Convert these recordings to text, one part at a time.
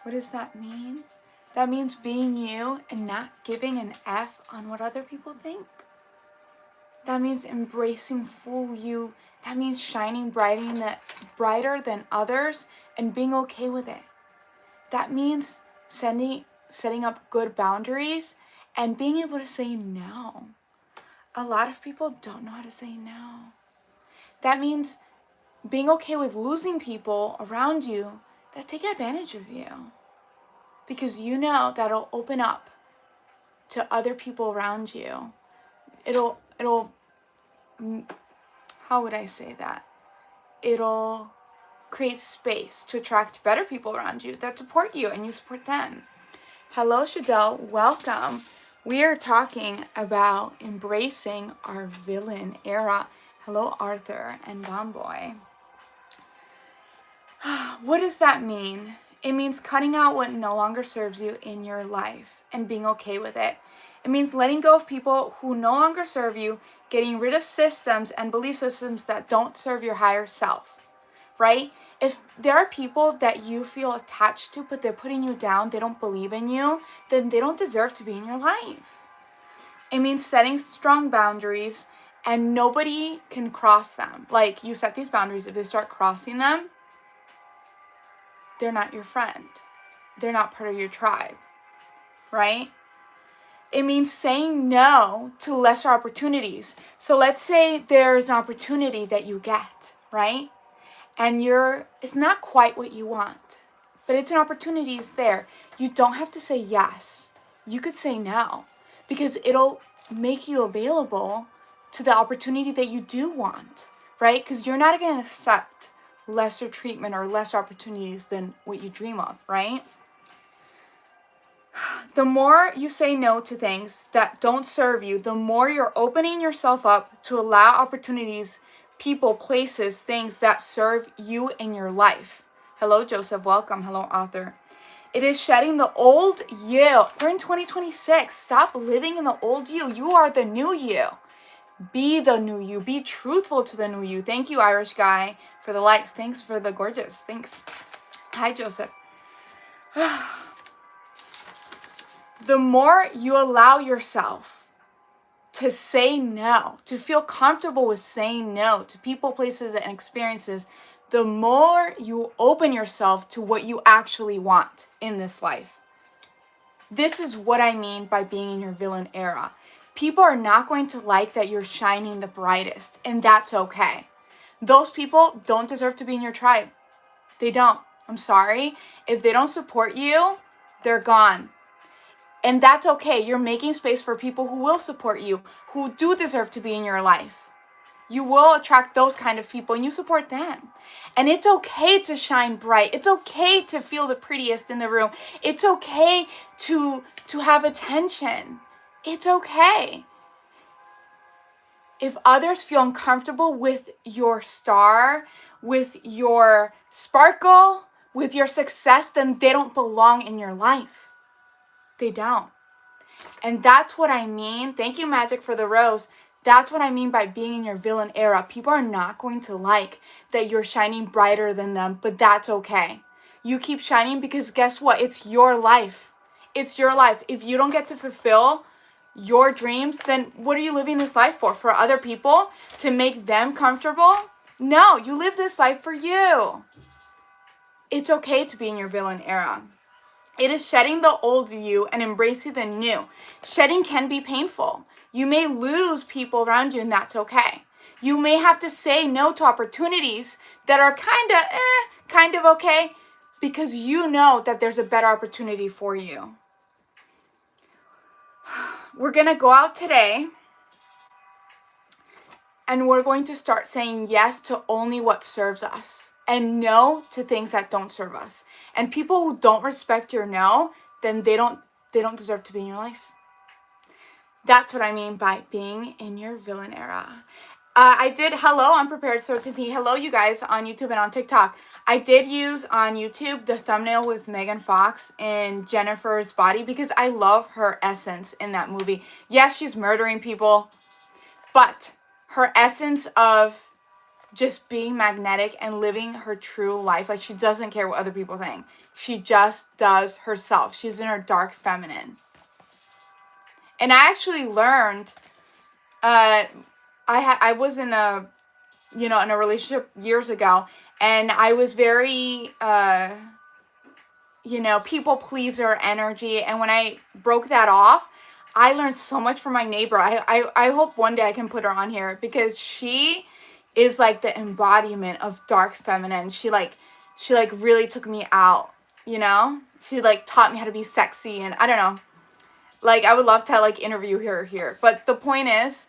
What does that mean? That means being you and not giving an F on what other people think. That means embracing full you. That means shining brighter than others and being okay with it. That means setting up good boundaries and being able to say no. A lot of people don't know how to say no. That means being okay with losing people around you that take advantage of you. Because you know that'll open up to other people around you. It'll, how would I say that? It'll create space to attract better people around you that support you and you support them. Hello, Shadell. Welcome. We are talking about embracing our villain era. Hello, Arthur and Bomboy. What does that mean? It means cutting out what no longer serves you in your life and being okay with it. It means letting go of people who no longer serve you, getting rid of systems and belief systems that don't serve your higher self, right? If there are people that you feel attached to, but they're putting you down, they don't believe in you, then they don't deserve to be in your life. It means setting strong boundaries and nobody can cross them. Like, you set these boundaries, if they start crossing them, they're not your friend. They're not part of your tribe, right? It means saying no to lesser opportunities. So let's say there's an opportunity that you get, right? And it's not quite what you want, but it's an opportunity, it's there. You don't have to say yes. You could say no, because it'll make you available to the opportunity that you do want, right? Because you're not going to accept lesser treatment or lesser opportunities than what you dream of, right? The more you say no to things that don't serve you, the more you're opening yourself up to allow opportunities, people, places, things that serve you in your life. Hello, Joseph. Welcome. Hello, author. It is shedding the old you. We're in 2026. Stop living in the old you. You are the new you. Be the new you. Be truthful to the new you. Thank you, Irish guy, for the likes. Thanks for the gorgeous. Thanks. Hi, Joseph. The more you allow yourself to say no, to feel comfortable with saying no to people, places, and experiences, the more you open yourself to what you actually want in this life. This is what I mean by being in your villain era. People are not going to like that you're shining the brightest, and that's okay. Those people don't deserve to be in your tribe. They don't. I'm sorry. If they don't support you, they're gone. And that's okay. You're making space for people who will support you, who do deserve to be in your life. You will attract those kind of people and you support them. And it's okay to shine bright. It's okay to feel the prettiest in the room. It's okay to have attention. It's okay. If others feel uncomfortable with your star, with your sparkle, with your success, then they don't belong in your life. They don't. And that's what I mean. Thank you, Magic, for the rose. That's what I mean by being in your villain era. People are not going to like that you're shining brighter than them, but that's okay. You keep shining because guess what? It's your life. It's your life. If you don't get to fulfill your dreams, then what are you living this life for? For other people? To make them comfortable? No, you live this life for you. It's okay to be in your villain era. It is shedding the old you and embracing the new. Shedding can be painful. You may lose people around you, and that's okay. You may have to say no to opportunities that are kind of okay, because you know that there's a better opportunity for you. We're going to go out today, and we're going to start saying yes to only what serves us and no to things that don't serve us. And people who don't respect your no, then they don't deserve to be in your life. That's what I mean by being in your villain era. Hello, Unprepared Certainty. Hello, you guys on YouTube and on TikTok. I did use on YouTube the thumbnail with Megan Fox in Jennifer's Body because I love her essence in that movie. Yes, she's murdering people, but her essence of just being magnetic and living her true life, like she doesn't care what other people think. She just does herself. She's in her dark feminine. And I actually learned, I was in a, in a relationship years ago, and I was very, people pleaser energy. And when I broke that off, I learned so much from my neighbor. I hope one day I can put her on here, because she is like the embodiment of dark feminine. She really took me out, she like taught me how to be sexy, and I don't know, like I would love to like interview her here. But the point is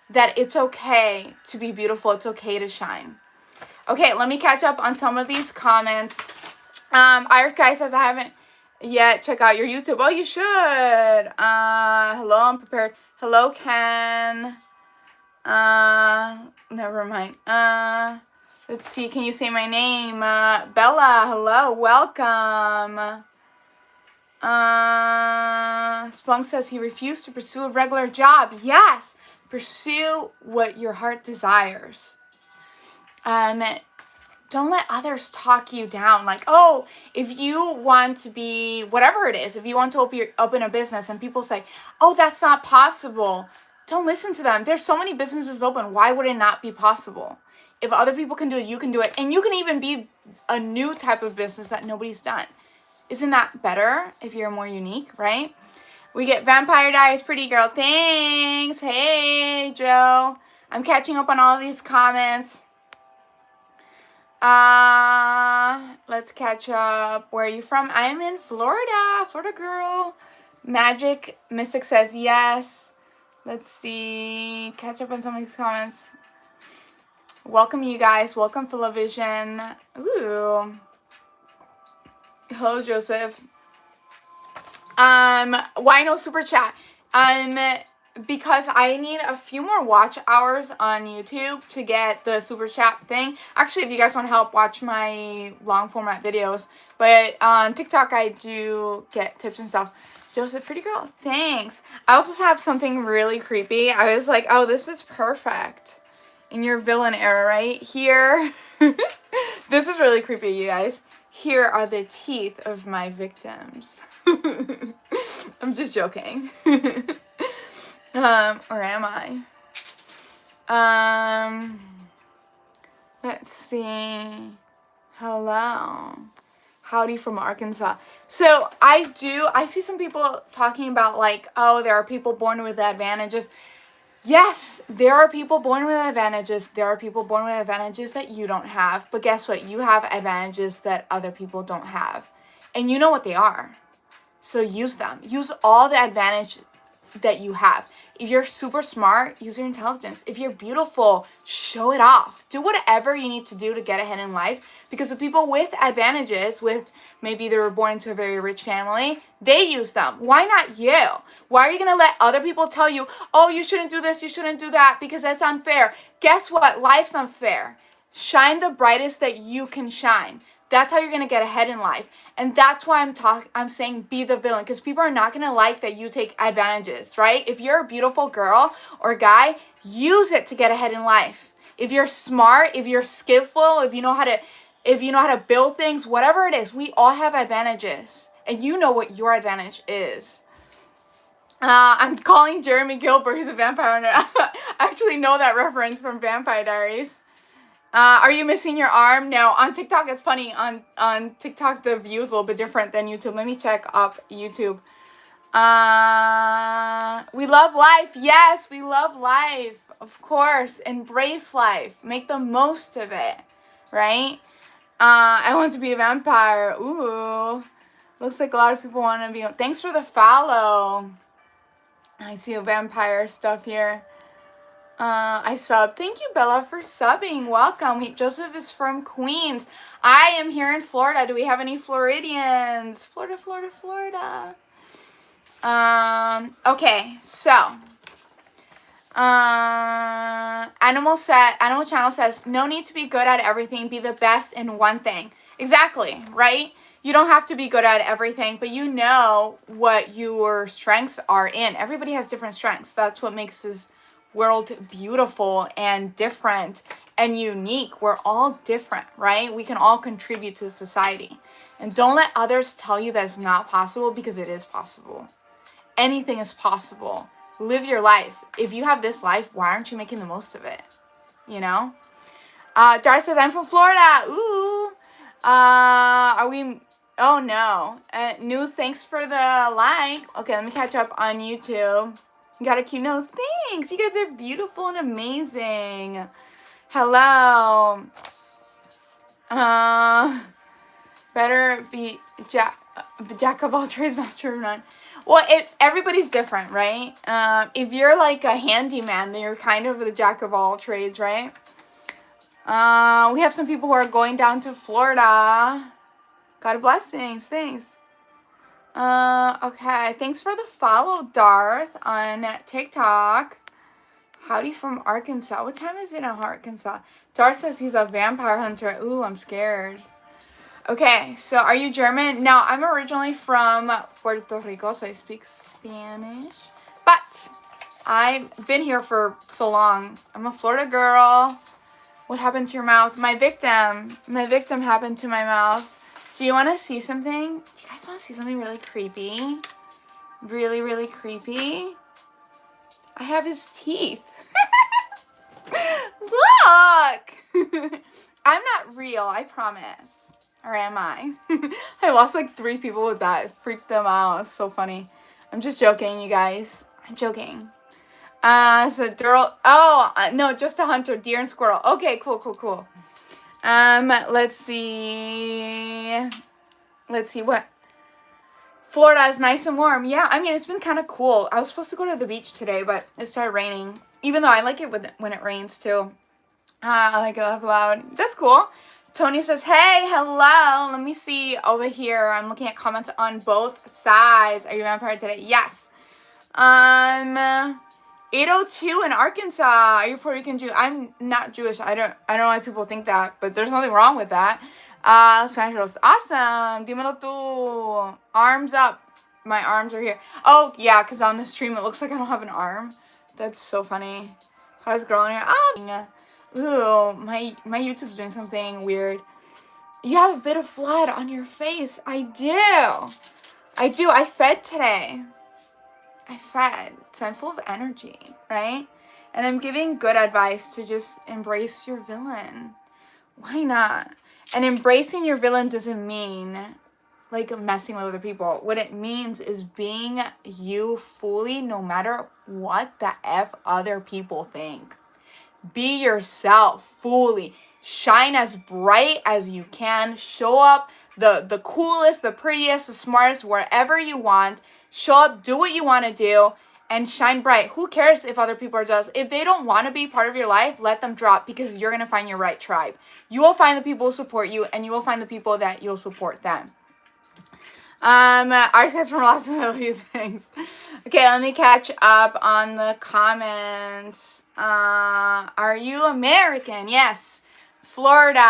that it's okay to be beautiful. It's okay to shine. Okay, let me catch up on some of these comments. Irish Guy says, I haven't yet checked out your YouTube. Oh, you should. Hello, I'm prepared. Hello, Ken. Never mind. Let's see. Can you say my name? Bella, hello, welcome. Splunk says he refused to pursue a regular job. Yes, pursue what your heart desires. Don't let others talk you down. Like, oh, if you want to be, whatever it is, if you want to open a business and people say, oh, that's not possible, don't listen to them. There's so many businesses open. Why would it not be possible? If other people can do it, you can do it. And you can even be a new type of business that nobody's done. Isn't that better if you're more unique, right? We get Vampire Diaries, pretty girl. Thanks. Hey, Joe. I'm catching up on all of these comments. Let's catch up. Where are you from? I'm in Florida. Florida girl. Magic Mystic says yes. Let's see. Catch up on some of these comments. Welcome, you guys. Welcome, Philovision. Ooh. Hello, Joseph. Why no super chat? Because I need a few more watch hours on YouTube to get the super chat thing. Actually, if you guys want to help, watch my long format videos. But on TikTok, I do get tips and stuff. Joseph, pretty girl, thanks. I also have something really creepy. I was like, oh, this is perfect. In your villain era, right? Here. This is really creepy, you guys. Here are the teeth of my victims. I'm just joking. Or am I? Let's see. Hello. Howdy from Arkansas. So I see some people talking about like, oh, there are people born with advantages. Yes, there are people born with advantages. There are people born with advantages that you don't have. But guess what? You have advantages that other people don't have. And you know what they are. So use them. Use all the advantage that you have. If you're super smart, use your intelligence. If you're beautiful, show it off. Do whatever you need to do to get ahead in life. Because the people with advantages, with maybe they were born into a very rich family, they use them. Why not you? Why are you going to let other people tell you, oh, you shouldn't do this, you shouldn't do that, because that's unfair? Guess what? Life's unfair. Shine the brightest that you can shine. That's how you're going to get ahead in life. And that's why I'm saying be the villain, because people are not going to like that you take advantages, right? If you're a beautiful girl or guy, use it to get ahead in life. If you're smart, if you're skillful, if you know how to build things, whatever it is, we all have advantages. And you know what your advantage is. I'm calling Jeremy Gilbert. He's a vampire. I actually know that reference from Vampire Diaries. Are you missing your arm? No. On TikTok, it's funny. On TikTok, the view is a little bit different than YouTube. Let me check up YouTube. We love life. Yes, we love life. Of course. Embrace life. Make the most of it. Right? I want to be a vampire. Ooh. Looks like a lot of people want to be. Thanks for the follow. I see a vampire stuff here. I sub. Thank you, Bella, for subbing. Welcome. Joseph is from Queens. I am here in Florida. Do we have any Floridians? Florida, Florida, Florida. Okay, so Animal Channel says, no need to be good at everything. Be the best in one thing. Exactly, right? You don't have to be good at everything, but you know what your strengths are in. Everybody has different strengths. That's what makes this world beautiful and different and unique. We're all different, right? We can all contribute to society. And don't let others tell you that it's not possible, because it is possible. Anything is possible. Live your life. If you have this life, why aren't you making the most of it? You know? Dar says, I'm from Florida. Ooh. Are we... Oh, no. News, thanks for the like. Okay, let me catch up on YouTube. You got a cute nose. Thanks. You guys are beautiful and amazing. Hello. Better be jack of all trades, master of none. Well, everybody's different, right? If you're like a handyman, then you're kind of the jack of all trades, right? We have some people who are going down to Florida. God blessings. Thanks. Okay. Thanks for the follow, Darth, on TikTok. Howdy from Arkansas. What time is it in Arkansas? Darth says he's a vampire hunter. Ooh, I'm scared. Okay, so are you German? No, I'm originally from Puerto Rico, so I speak Spanish. But I've been here for so long. I'm a Florida girl. What happened to your mouth? My victim happened to my mouth. Do you want to see something? Do you guys want to see something really creepy? Really, really creepy? I have his teeth. Look! I'm not real, I promise. Or am I? I lost like 3 people with that. It freaked them out. It's so funny. I'm just joking, you guys. I'm joking. So Durl. Oh, no, just a hunter. Deer and squirrel. Okay, cool. Let's see. What? Florida is nice and warm. Yeah, I mean, it's been kind of cool. I was supposed to go to the beach today, but it started raining. Even though I like it when it rains, too. I like it laugh loud. That's cool. Tony says, hey, hello. Let me see over here. I'm looking at comments on both sides. Are you a vampire today? Yes. 802 in Arkansas. Are you Puerto Rican Jew? I'm not Jewish. I don't know why people think that, but there's nothing wrong with that. Spanish roast. Awesome. Dímelo tú. Arms up. My arms are here. Oh, yeah, because on the stream it looks like I don't have an arm. That's so funny. How's girl in here? Oh, ooh, my YouTube's doing something weird. You have a bit of blood on your face. I do. I fed today. So I'm full of energy, right? And I'm giving good advice to just embrace your villain. Why not? And embracing your villain doesn't mean like messing with other people. What it means is being you fully, no matter what the F other people think. Be yourself fully. Shine as bright as you can. Show up the coolest, the prettiest, the smartest, wherever you want. Show up, do what you want to do, and shine bright. Who cares if other people are jealous? If they don't want to be part of your life, let them drop, because you're going to find your right tribe. You will find the people who support you, and you will find the people that you'll support them. Ours guys from Los Angeles, thanks. Okay, let me catch up on the comments. Are you American? Yes. Florida.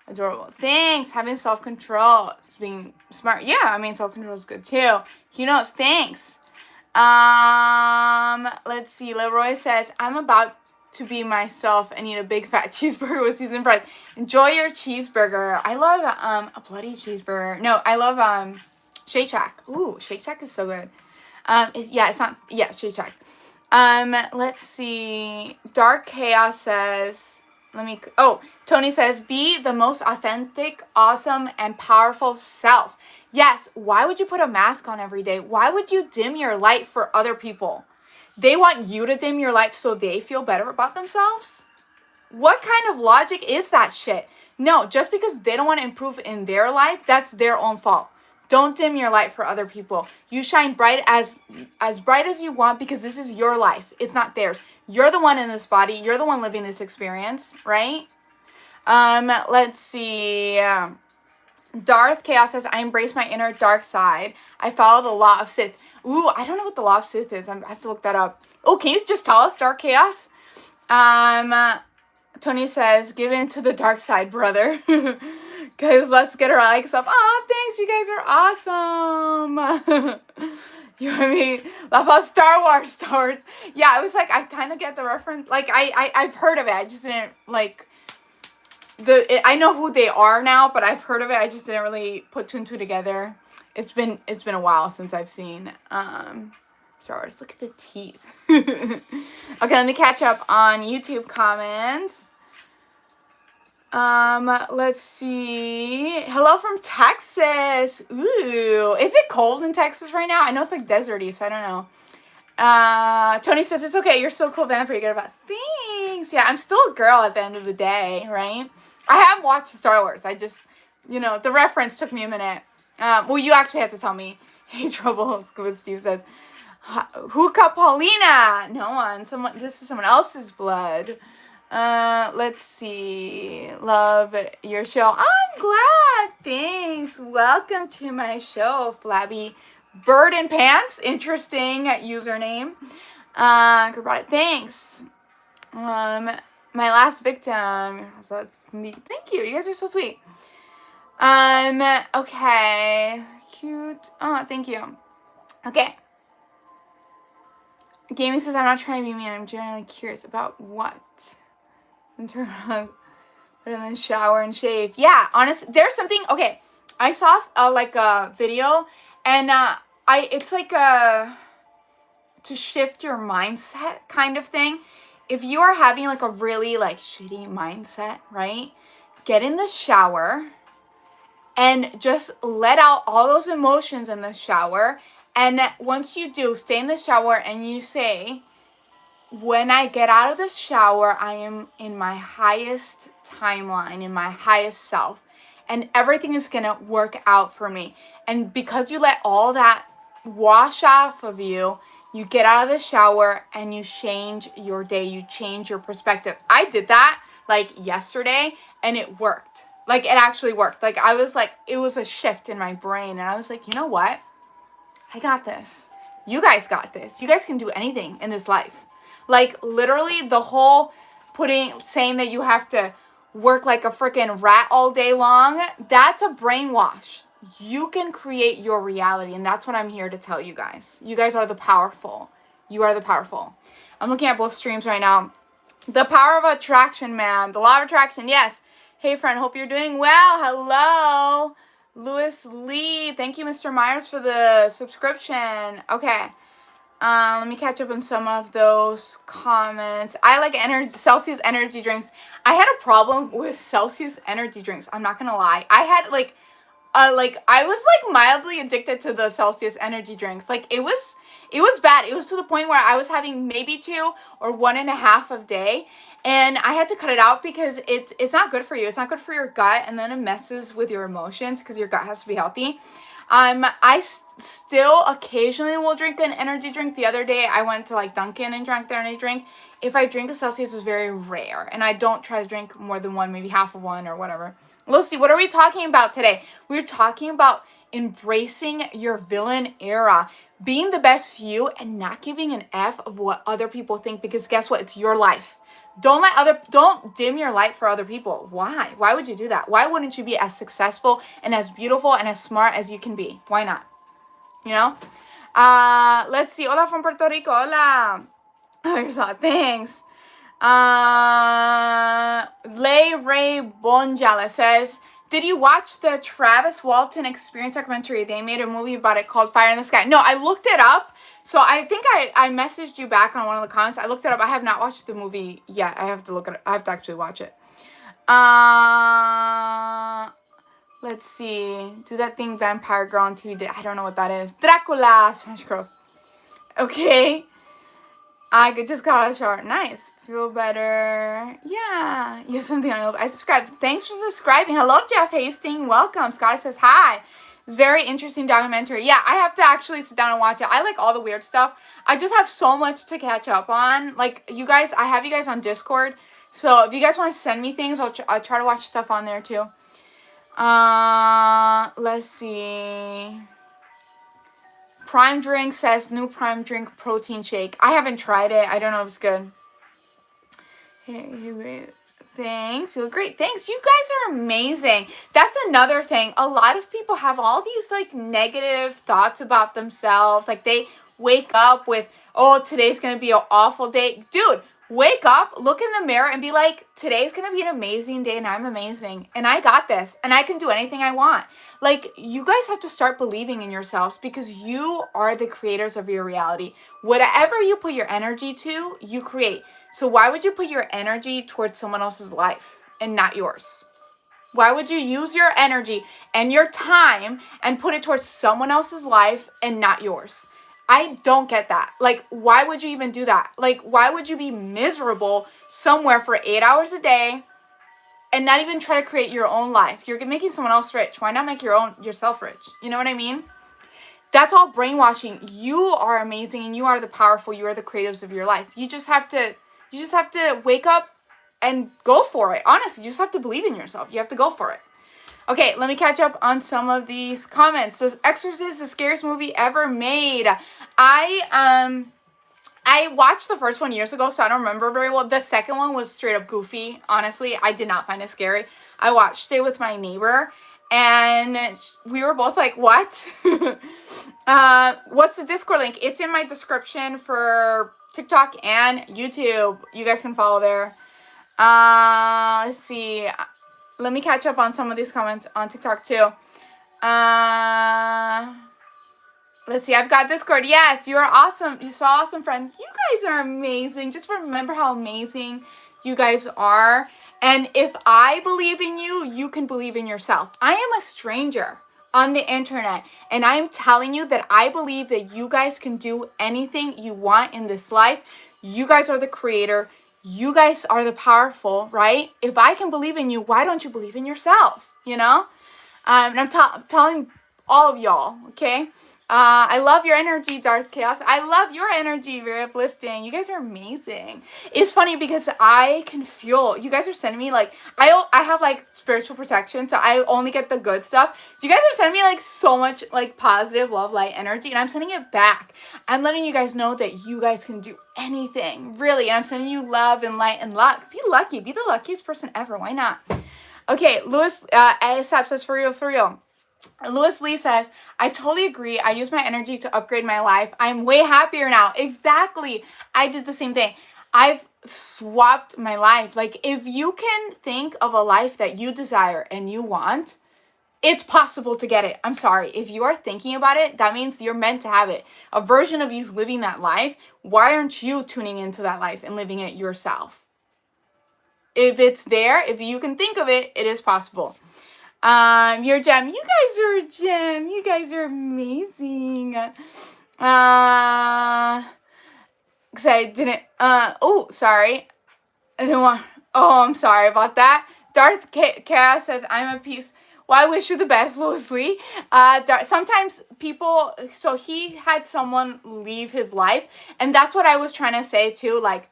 Adorable. Thanks. Having self-control. It's being smart. Yeah, I mean, self-control is good too. He knows. Thanks. Let's see. Leroy says, I'm about to be myself and eat a big fat cheeseburger with seasoned fries. Enjoy your cheeseburger. I love a bloody cheeseburger. No, I love Shake Shack. Ooh, Shake Shack is so good. Shake Shack. Let's see. Dark Chaos says, Tony says, be the most authentic, awesome, and powerful self. Yes, why would you put a mask on every day? Why would you dim your light for other people? They want you to dim your light so they feel better about themselves? What kind of logic is that shit? No, just because they don't want to improve in their life, that's their own fault. Don't dim your light for other people. You shine bright as bright as you want, because this is your life. It's not theirs. You're the one in this body. You're the one living this experience, right? Let's see. Darth Chaos says, I embrace my inner dark side. I follow the law of Sith. Ooh, I don't know what the law of Sith is. I have to look that up. Oh, can you just tell us, Dark Chaos? Tony says, give in to the dark side, brother. Guys, let's get our likes up. Oh, thanks. You guys are awesome. You know what I mean? Laugh off Star Wars. Yeah, I was like, I kind of get the reference. Like, I've heard of it. I just didn't, like, I know who they are now, but I've heard of it. I just didn't really put two and two together. It's been a while since I've seen Star Wars. Look at the teeth. Okay, let me catch up on YouTube comments. Let's see. Hello from Texas. Ooh, is it cold in Texas right now? I know it's like deserty, so I don't know. Tony says it's okay. You're so cool, Van. Pretty good about things. Yeah, I'm still a girl at the end of the day, right? I have watched Star Wars. I just, the reference took me a minute. Well, you actually have to tell me. Hey, Trouble, what Steve said. Who cut Paulina? No one. This is someone else's blood. Let's see. Love your show. I'm glad. Thanks. Welcome to my show, Flabby Bird in Pants. Interesting username. Thanks. My last victim. Thank you. You guys are so sweet. Okay. Cute. Oh, thank you. Okay. Gaming says, I'm not trying to be mean. I'm genuinely curious about what. In terms of put in the shower and shave. Yeah, honestly, there's something. Okay, I saw like a video, and it's like a to shift your mindset kind of thing. If you are having like a really like shitty mindset, right? Get in the shower and just let out all those emotions in the shower. And once you do, stay in the shower and you say, when I get out of the shower, I am in my highest timeline, in my highest self, and everything is going to work out for me. And because you let all that wash off of you, you get out of the shower and you change your day. You change your perspective. I did that like yesterday and it worked. Like it actually worked. Like I was like, it was a shift in my brain. And I was like, you know what? I got this. You guys got this. You guys can do anything in this life. Like literally the whole saying that you have to work like a freaking rat all day long, that's a brainwash. You can create your reality, and that's what I'm here to tell you guys. You guys are the powerful. You are the powerful. I'm looking at both streams right now. The power of attraction, man. The law of attraction, yes. Hey, friend, hope you're doing well. Hello. Lewis Lee. Thank you, Mr. Myers, for the subscription. Okay. Let me catch up on some of those comments. I like Celsius energy drinks. I had a problem with Celsius energy drinks. I'm not gonna lie. I had I was like mildly addicted to the Celsius energy drinks. Like it was bad. It was to the point where I was having maybe 2 or 1.5 a day, and I had to cut it out because it's not good for you. It's not good for your gut, and then it messes with your emotions because your gut has to be healthy. I still occasionally will drink an energy drink. The other day I went to like Dunkin' and drank their energy drink. If I drink a Celsius, it's very rare, and I don't try to drink more than one, maybe half of one or whatever. Lucy, what are we talking about today? We're talking about embracing your villain era, being the best you, and not giving an F of what other people think, because guess what? It's your life. Don't dim your light for other people. Why? Why would you do that? Why wouldn't you be as successful and as beautiful and as smart as you can be? Why not? Let's see. Hola from Puerto Rico. Hola. Thanks. Lay Ray Bonjala says, did you watch the Travis Walton Experience documentary? They made a movie about it called Fire in the Sky. No, I looked it up. So I think I messaged you back on one of the comments. I looked it up. I have not watched the movie yet. I have to look at it. I have to actually watch it. Let's see. Do that thing Vampire Girl on TV did. I don't know what that is. Dracula. Smash Girls. Okay. I just got out of the shower. Nice. Feel better. Yeah. You have something on. I subscribed. Thanks for subscribing. Hello, Jeff Hastings. Welcome. Scott says hi. It's very interesting documentary. Yeah, I have to actually sit down and watch it. I like all the weird stuff. I just have so much to catch up on. Like, you guys, I have you guys on Discord. So if you guys want to send me things, I'll try to watch stuff on there too. Let's see. Prime Drink says new Prime Drink protein shake. I haven't tried it. I don't know if it's good. Hey, thanks. You look great. Thanks. You guys are amazing. That's another thing. A lot of people have all these like negative thoughts about themselves. Like they wake up with, oh, today's going to be an awful day. Dude, Wake up, look in the mirror, and be like, today's gonna be an amazing day, and I'm amazing, and I got this, and I can do anything I want. Like, you guys have to start believing in yourselves, because you are the creators of your reality. Whatever you put your energy to, you create. So why would you put your energy towards someone else's life and not yours? Why would you use your energy and your time and put it towards someone else's life and not yours? I don't get that. Like, why would you even do that? Like, why would you be miserable somewhere for 8 hours a day and not even try to create your own life? You're making someone else rich. Why not make yourself rich? You know what I mean? That's all brainwashing. You are amazing, and you are the powerful. You are the creatives of your life. You just have to wake up and go for it. Honestly, you just have to believe in yourself. You have to go for it. Okay, let me catch up on some of these comments. The Exorcist is the scariest movie ever made. I watched the first one years ago, so I don't remember very well. The second one was straight up goofy. Honestly, I did not find it scary. I watched it with my neighbor, and we were both like, what? What's the Discord link? It's in my description for TikTok and YouTube. You guys can follow there. Let's see. Let me catch up on some of these comments on TikTok too. Let's see. I've got Discord. Yes, you are awesome. You're so awesome, friend. You guys are amazing. Just remember how amazing you guys are. And if I believe in you, you can believe in yourself. I am a stranger on the internet, and I am telling you that I believe that you guys can do anything you want in this life. You guys are the creator. You guys are the powerful, right? If I can believe in you, why don't you believe in yourself? You know? And I'm telling all of y'all, okay? I love your energy, Darth Chaos. I love your energy, very uplifting. You guys are amazing. It's funny because I can feel, you guys are sending me like, I have like spiritual protection, so I only get the good stuff. You guys are sending me like so much like positive love, light energy, and I'm sending it back. I'm letting you guys know that you guys can do anything, really. And I'm sending you love and light and luck. Be lucky. Be the luckiest person ever. Why not? Okay, Louis ASAP says, for real. Louis Lee says, I totally agree. I use my energy to upgrade my life. I'm way happier now. Exactly. I did the same thing. I've swapped my life. Like, if you can think of a life that you desire and you want, it's possible to get it. I'm sorry. If you are thinking about it, that means you're meant to have it. A version of you's living that life. Why aren't you tuning into that life and living it yourself? If it's there, if you can think of it, it is possible. You're a gem. You guys are a gem. You guys are amazing. Because I didn't, oh, sorry. I don't want, oh, I'm sorry about that. Darth Chaos says, I'm a piece. Well, I wish you the best, Louis Lee. Sometimes people, so he had someone leave his life, and that's what I was trying to say too. Like,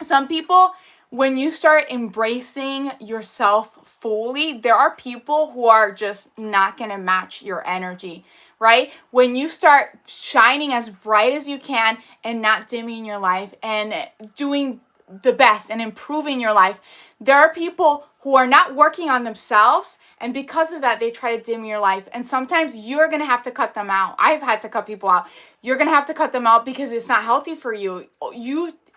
some people, when you start embracing yourself fully, there are people who are just not going to match your energy, right? When you start shining as bright as you can and not dimming your life and doing the best and improving your life, there are people who are not working on themselves, and because of that, they try to dim your life. And sometimes you're going to have to cut them out. I've had to cut people out. You're going to have to cut them out because it's not healthy for you.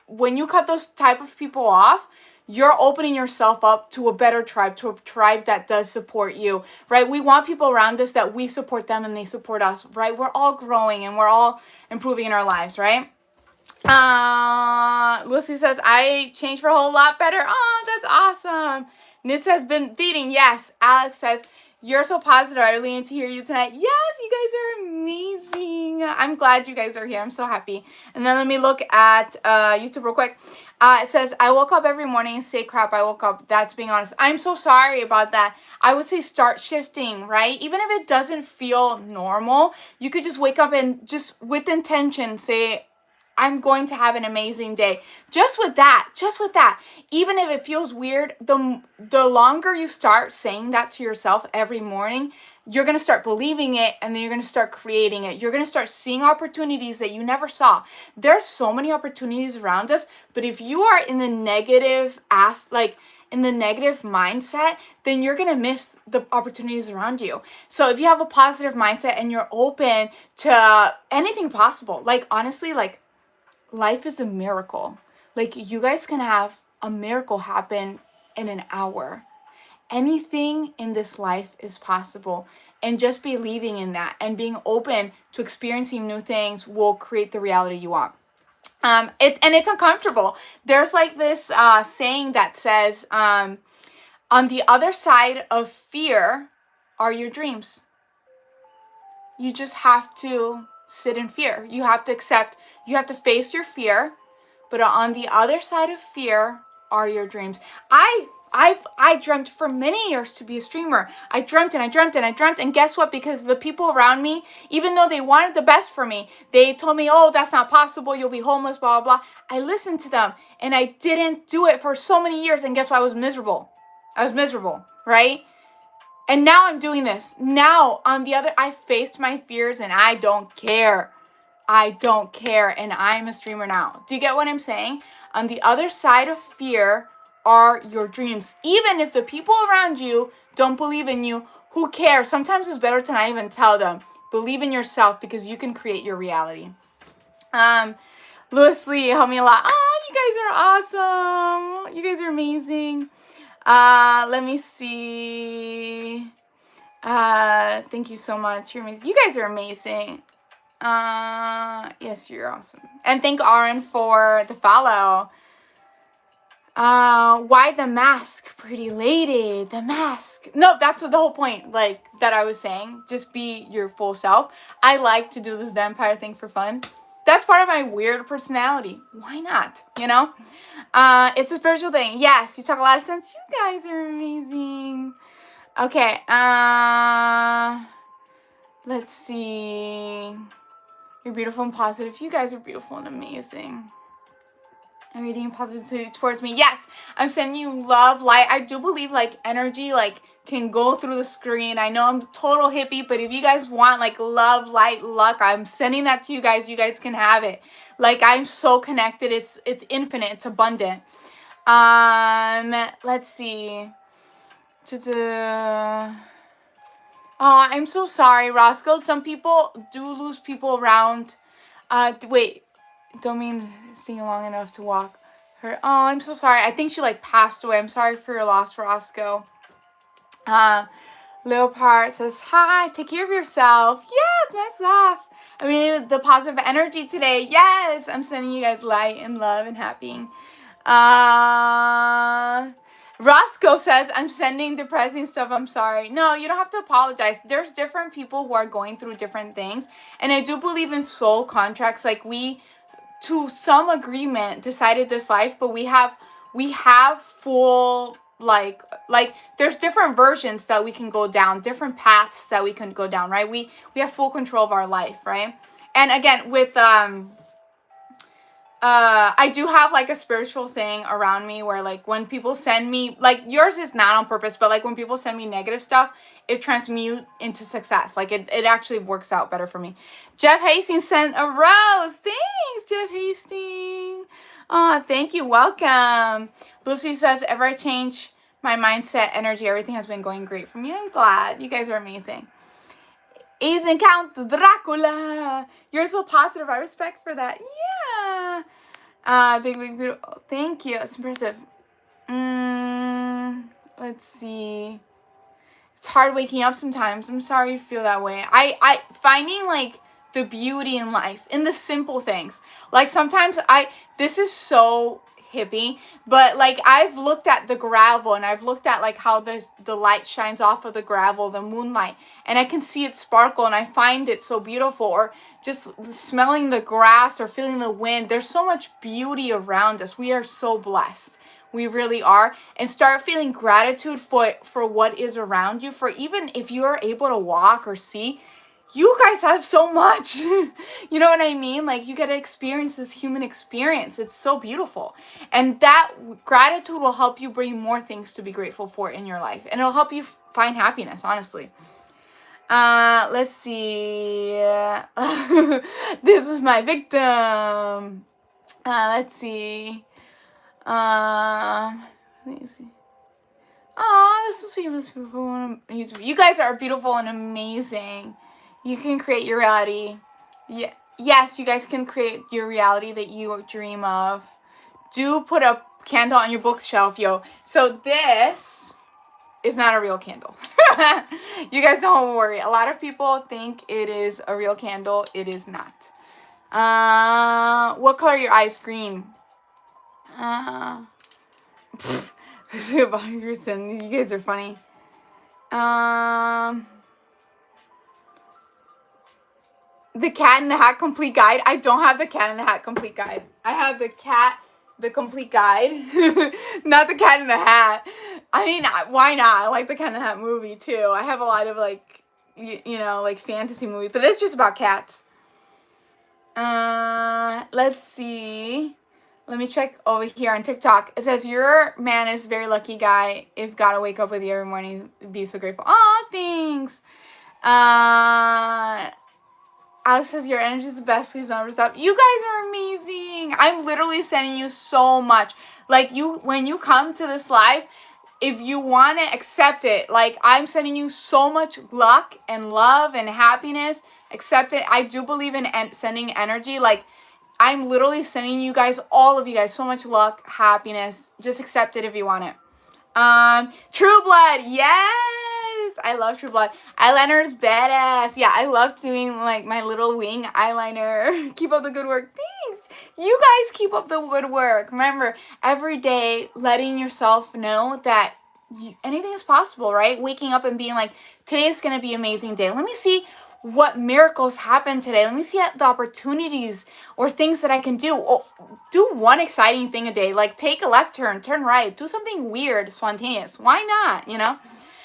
When you cut those type of people off, you're opening yourself up to a better tribe, to a tribe that does support you, right? We want people around us that we support them and they support us, right? We're all growing and we're all improving in our lives, right? Lucy says, I changed for a whole lot better. Oh, that's awesome. Nitz has been beating. Yes. Alex says, you're so positive. I really need to hear you tonight. Yes, you guys are amazing. I'm glad you guys are here. I'm so happy. And then let me look at YouTube real quick. It says, I woke up every morning and say, crap, I woke up. That's being honest. I'm so sorry about that. I would say start shifting, right? Even if it doesn't feel normal, you could just wake up and just with intention say, I'm going to have an amazing day. Just with that. Even if it feels weird, the longer you start saying that to yourself every morning, you're going to start believing it, and then you're going to start creating it. You're going to start seeing opportunities that you never saw. There's so many opportunities around us, but if you are in the negative in the negative mindset, then you're going to miss the opportunities around you. So if you have a positive mindset and you're open to anything possible, like honestly, like life is a miracle. Like, you guys can have a miracle happen in an hour. Anything in this life is possible. And just believing in that and being open to experiencing new things will create the reality you want. It's uncomfortable. There's like this saying that says, on the other side of fear are your dreams. You just have to sit in fear. You have to accept, you have to face your fear, but on the other side of fear are your dreams. I dreamt for many years to be a streamer. I dreamt and I dreamt and I dreamt, and guess what? Because the people around me, even though they wanted the best for me, they told me, oh, that's not possible, you'll be homeless, blah, blah, blah. I listened to them, and I didn't do it for so many years, and guess what? I was miserable. Right? And now I'm doing this. Now, I faced my fears, and I don't care. And I'm a streamer now. Do you get what I'm saying? On the other side of fear are your dreams. Even if the people around you don't believe in you, who cares? Sometimes it's better to not even tell them. Believe in yourself, because you can create your reality. Louis Lee helped me a lot. Oh, you guys are awesome. You guys are amazing. Let me see. Thank you so much. You're amazing. You guys are amazing. Yes, you're awesome. And thank Aaron for the follow. Why the mask, pretty lady? The mask. No, that's what the whole point, like, that I was saying. Just be your full self. I like to do this vampire thing for fun. That's part of my weird personality. Why not? You know? It's a spiritual thing. Yes, you talk a lot of sense. You guys are amazing. Okay, let's see. You're beautiful and positive. You guys are beautiful and amazing. I'm reading positivity towards me. Yes, I'm sending you love, light. I do believe, like, energy, like, can go through the screen. I know I'm total hippie, but if you guys want, like, love, light, luck, I'm sending that to you guys. You guys can have it. Like, I'm so connected. It's infinite. It's abundant. Let's see. Oh, I'm so sorry, Roscoe. Some people do lose people around. Wait, don't mean singing long enough to walk her. Oh, I'm so sorry. I think she, like, passed away. I'm sorry for your loss, Roscoe. Leopard says, hi, take care of yourself. Yes, myself. I mean, the positive energy today. Yes, I'm sending you guys light and love and happy. Roscoe says, I'm sending depressing stuff. I'm sorry. No, you don't have to apologize. There's different people who are going through different things. And I do believe in soul contracts. Like, we, to some agreement, decided this life, but we have full, like there's different versions that we can go down, different paths that we can go down, right? We have full control of our life, right? And again, with I do have, like, a spiritual thing around me where, like, when people send me, like, yours is not on purpose, but, like, when people send me negative stuff, it transmutes into success. Like, it actually works out better for me. Jeff Hastings sent a rose. Thanks, Jeff Hastings. Oh, thank you. Welcome. Lucy says, ever I change my mindset, energy, everything has been going great for me. I'm glad. You guys are amazing. Isn't Count Dracula. You're so positive. I respect for that. Yeah. Big, beautiful. Thank you. It's impressive. Let's see. It's hard waking up sometimes. I'm sorry you feel that way. I finding, like, the beauty in life, in the simple things. Like, sometimes this is so hippie, but, like, I've looked at the gravel, and I've looked at, like, how the light shines off of the gravel, the moonlight, and I can see it sparkle, and I find it so beautiful. Or just smelling the grass or feeling the wind. There's so much beauty around us. We are so blessed. We really are. And start feeling gratitude for what is around you. For even if you are able to walk or see, you guys have so much. You know what I mean? Like, you get to experience this human experience. It's so beautiful. And that gratitude will help you bring more things to be grateful for in your life. And it'll help you find happiness, honestly. Let's see. This was my victim. Let's see. Let me see. Oh, this is sweet. Beautiful. You guys are beautiful and amazing. You can create your reality. Yeah. Yes, you guys can create your reality that you dream of. do put a candle on your bookshelf, yo. So this is not a real candle. You guys don't worry. A lot of people think it is a real candle. It is not. What color are your eyes? Green. You guys are funny. The Cat in the Hat Complete Guide. I don't have the Cat in the Hat Complete Guide. I have the Complete Guide, not the Cat in the Hat. I mean, why not? I like the Cat in the Hat movie too. I have a lot of like, you know, like fantasy movies, but this is just about cats. Let's see. Let me check over here on TikTok. It says, your man is a very lucky guy. If God to wake up with you every morning, be so grateful. Aw, thanks. Alice says, your energy is the best. Please don't ever stop. You guys are amazing. I'm literally sending you so much. Like, when you come to this live, if you want to accept it, like, I'm sending you so much luck and love and happiness. Accept it. I do believe in sending energy. Like, I'm literally sending you guys, all of you guys, so much luck, happiness. Just accept it if you want it. True Blood, yes! I love True Blood. Eyeliner is badass. Yeah, I love doing, like, my little wing eyeliner. Keep up the good work. Thanks! You guys keep up the good work. Remember, every day, letting yourself know that anything is possible, right? Waking up and being like, today is going to be an amazing day. Let me see what miracles happen today. Let me see the opportunities or things that I can do. Oh, do one exciting thing a day. Like, take a left turn, turn right, do something weird, spontaneous. Why not, you know?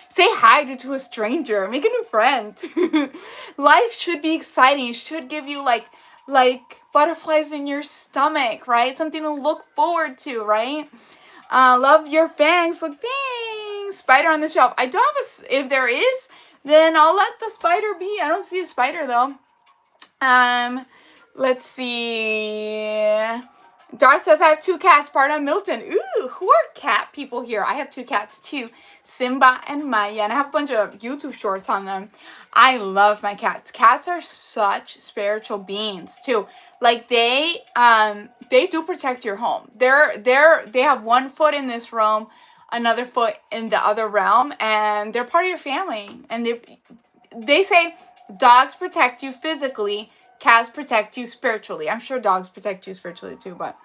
Say hi to a stranger, make a new friend. Life should be exciting. It should give you like butterflies in your stomach, right? Something to look forward to, right? Love your fangs. Look, thanks. Spider on the shelf. I don't have if there is, then I'll let the spider be. I don't see a spider though. Let's see. Darth says, I have 2 cats, part of Milton. Ooh, who are cat people here? I have 2 cats too, Simba and Maya, and I have a bunch of YouTube shorts on them. I love my cats. Cats are such spiritual beings too. Like, they do protect your home. They have one foot in this realm, another foot in the other realm, and they're part of your family. And they say dogs protect you physically, cats protect you spiritually. I'm sure dogs protect you spiritually too, but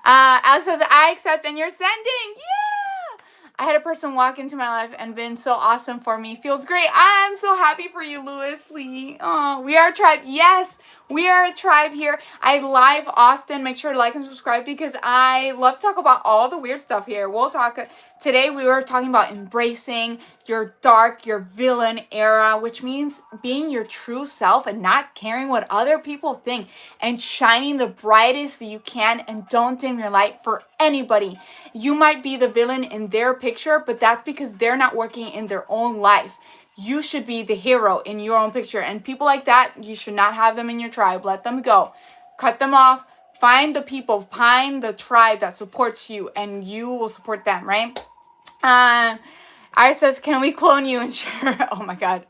Alex says, I accept and you're sending. Yeah! I had a person walk into my life and been so awesome for me. Feels great. I'm so happy for you, Louis Lee. Oh, we are a tribe. Yes, we are a tribe here. I live often. Make sure to like and subscribe because I love to talk about all the weird stuff here. We'll talk. Today we were talking about embracing your dark, your villain era, which means being your true self and not caring what other people think and shining the brightest that you can, and don't dim your light for anybody. You might be the villain in their picture, but that's because they're not working in their own life. You should be the hero in your own picture, and people like that, you should not have them in your tribe. Let them go. Cut them off. Find the people, find the tribe that supports you, and you will support them, right? Iris says, can we clone you and share? Oh my God.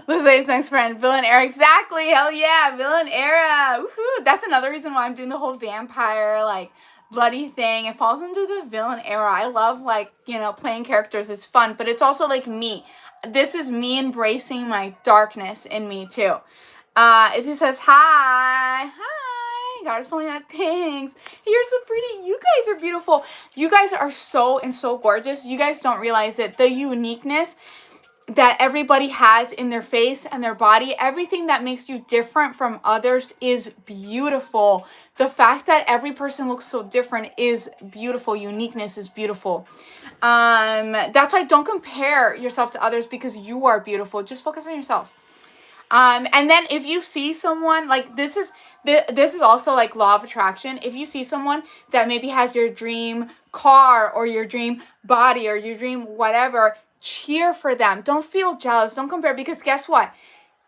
Lizzie, thanks, friend. Villain era. Exactly. Hell yeah. Villain era. Woohoo. That's another reason why I'm doing the whole vampire, like, bloody thing. It falls into the villain era. I love, like, you know, playing characters. It's fun, but it's also like me. This is me embracing my darkness in me too. Izzy says, hi. God is pulling out things. You're so pretty. You guys are beautiful. You guys are so gorgeous. You guys don't realize it. The uniqueness that everybody has in their face and their body, everything that makes you different from others is beautiful. The fact that every person looks so different is beautiful. Uniqueness is beautiful. That's why don't compare yourself to others because you are beautiful. Just focus on yourself. And then if you see someone, like, this is also like law of attraction. If you see someone that maybe has your dream car or your dream body or your dream whatever, cheer for them. Don't feel jealous. Don't compare, because guess what?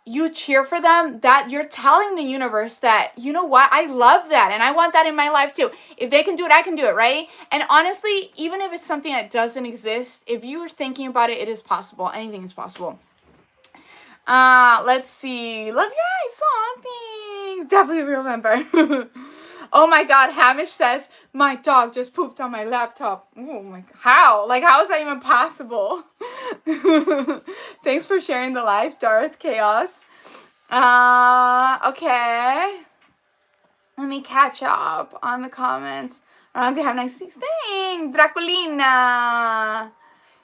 You cheer for them, that you're telling the universe that, you know what, I love that and I want that in my life too. If they can do it, I can do it, right? And honestly, even if it's something that doesn't exist, if you are thinking about it, it is possible. Anything is possible. Let's see. Love your eyes. Aw, thanks. Definitely remember. Oh my God, Hamish says, my dog just pooped on my laptop. Oh my, how? Like, how is that even possible? Thanks for sharing the live, Darth Chaos. Okay. Let me catch up on the comments. They have nice thing. Draculina.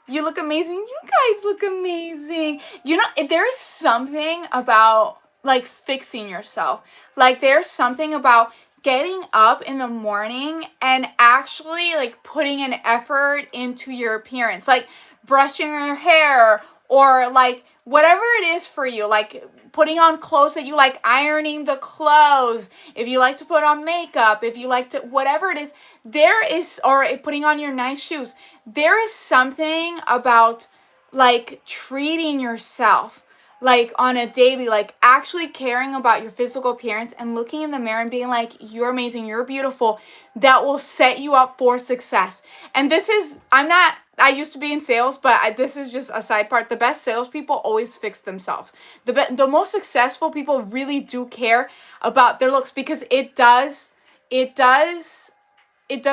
You look amazing. You guys look amazing. You know, there's something about like fixing yourself. Like there's something about getting up in the morning and actually like putting an effort into your appearance. Like brushing your hair or like whatever it is for you. Like putting on clothes that you like, ironing the clothes. If you like to put on makeup, if you like to, whatever it is, there is, or putting on your nice shoes. There is something about like treating yourself like on a daily, like actually caring about your physical appearance and looking in the mirror and being like, you're amazing, you're beautiful, that will set you up for success. And this is, I used to be in sales, but this is just a side part. The best salespeople always fix themselves. The most successful people really do care about their looks because it does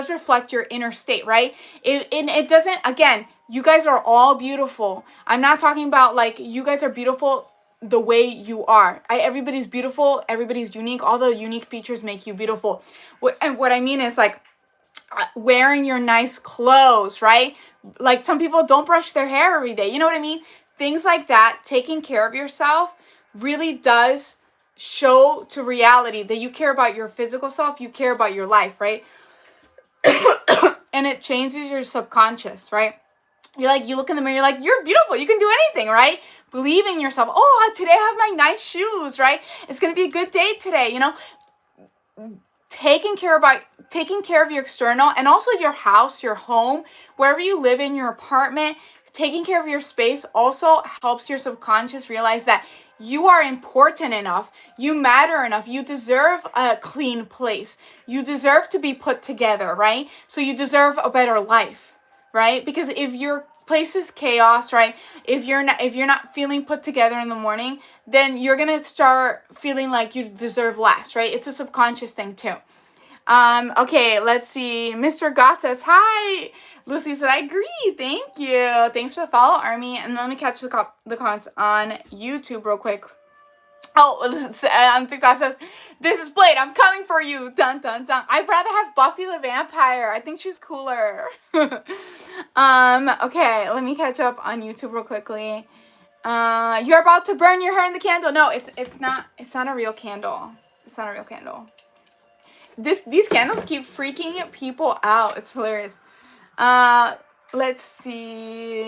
reflect your inner state, right? It doesn't, again, you guys are all beautiful. I'm not talking about like, you guys are beautiful the way you are. Everybody's beautiful. Everybody's unique. All the unique features make you beautiful. And what I mean is like wearing your nice clothes, right? Like some people don't brush their hair every day. You know what I mean? Things like that, taking care of yourself really does show to reality that you care about your physical self. You care about your life, right? And it changes your subconscious, right? You're like, you look in the mirror, you're like, you're beautiful, you can do anything, right? Believe in yourself. Oh, today I have my nice shoes, right? It's gonna be a good day today, you know? Taking care of your external and also your house, your home, wherever you live in, your apartment, taking care of your space also helps your subconscious realize that you are important enough, you matter enough, you deserve a clean place, you deserve to be put together, right? So you deserve a better life, right? Because if your place is chaos, right? If you're not feeling put together in the morning, then you're gonna start feeling like you deserve less, right? It's a subconscious thing too. Okay, let's see. Mr. Gatas, hi. Lucy said, I agree. Thank you. Thanks for the follow, Army. And let me catch the comments on YouTube real quick. Oh, on TikTok says, this is Blade. I'm coming for you. Dun, dun, dun. I'd rather have Buffy the Vampire. I think she's cooler. Okay, let me catch up on YouTube real quickly. You're about to burn your hair in the candle. No, it's not a real candle. It's not a real candle. These candles keep freaking people out. It's hilarious. Let's see.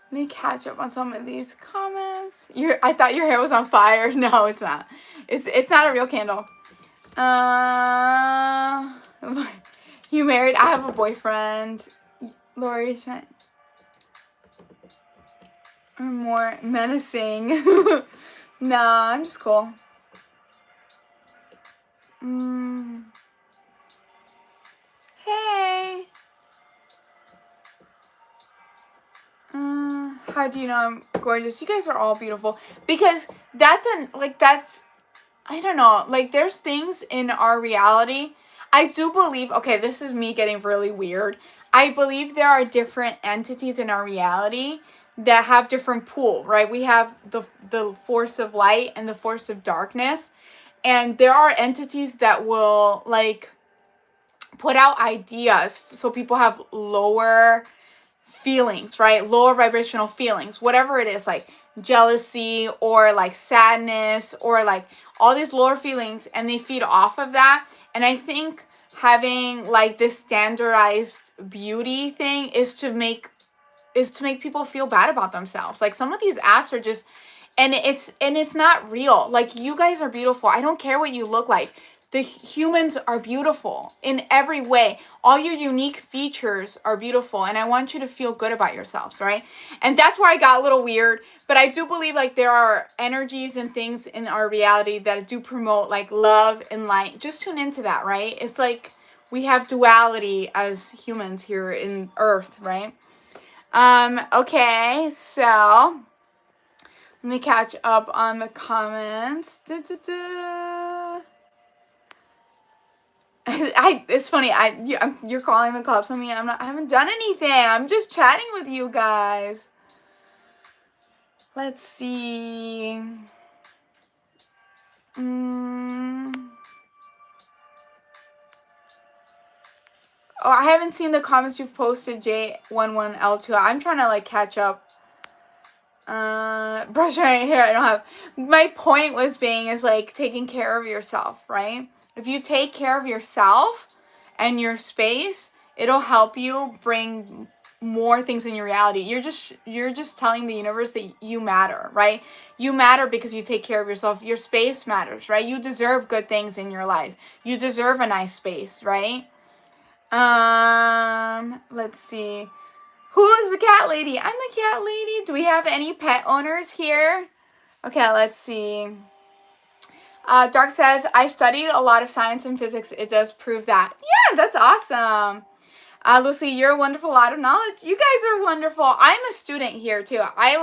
Let me catch up on some of these comments. I thought your hair was on fire. No, it's not. It's not a real candle. You married? I have a boyfriend. Lori, or more menacing. Nah, I'm just cool. Hey. How do you know I'm gorgeous? You guys are all beautiful. Because I don't know, like there's things in our reality. I do believe, okay, this is me getting really weird. I believe there are different entities in our reality that have different pool, right? We have the force of light and the force of darkness. And there are entities that will like put out ideas so people have lower feelings, right? Lower vibrational feelings, whatever it is, like jealousy or like sadness or like all these lower feelings, and they feed off of that. And I think having like this standardized beauty thing is to make people feel bad about themselves. Like some of these apps are just, and it's not real. Like you guys are beautiful. I don't care what you look like. The humans are beautiful in every way. All your unique features are beautiful, and I want you to feel good about yourselves, right? And that's where I got a little weird, but I do believe like there are energies and things in our reality that do promote like love and light. Just tune into that, right? It's like we have duality as humans here in Earth, right? Okay, so let me catch up on the comments. It's funny. You're calling the cops on me. I haven't done anything. I'm just chatting with you guys. Let's see. Oh, I haven't seen the comments you've posted, J11L2. I'm trying to like catch up. Brush my hair. I don't have. My point was being is like taking care of yourself, right? If you take care of yourself and your space, it'll help you bring more things in your reality. You're just telling the universe that you matter, right? You matter because you take care of yourself. Your space matters, right? You deserve good things in your life. You deserve a nice space, right? Let's see. Who is the cat lady? I'm the cat lady. Do we have any pet owners here? Okay, let's see. Dark says, I studied a lot of science and physics. It does prove that. Yeah, that's awesome. Lucy, you're a wonderful lot of knowledge. You guys are wonderful. I'm a student here too. I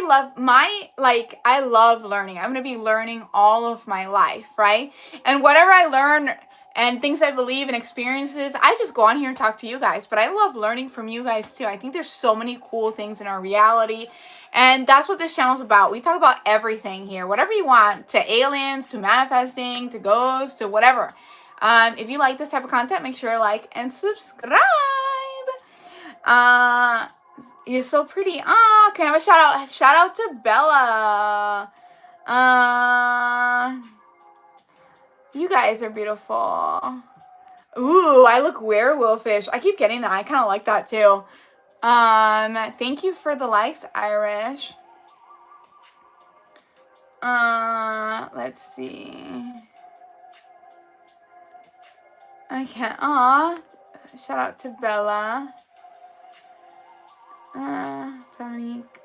love learning. I'm going to be learning all of my life, right? And whatever I learn and things I believe and experiences, I just go on here and talk to you guys. But I love learning from you guys too. I think there's so many cool things in our reality. And that's what this channel is about. We talk about everything here. Whatever you want, to aliens, to manifesting, to ghosts, to whatever. If you like this type of content, make sure to like and subscribe. You're so pretty. Can I have a shout out? Shout out to Bella. You guys are beautiful. Ooh, I look werewolfish. I keep getting that. I kind of like that too. Thank you for the likes, Irish. Let's see. Okay, shout out to Bella. Dominique.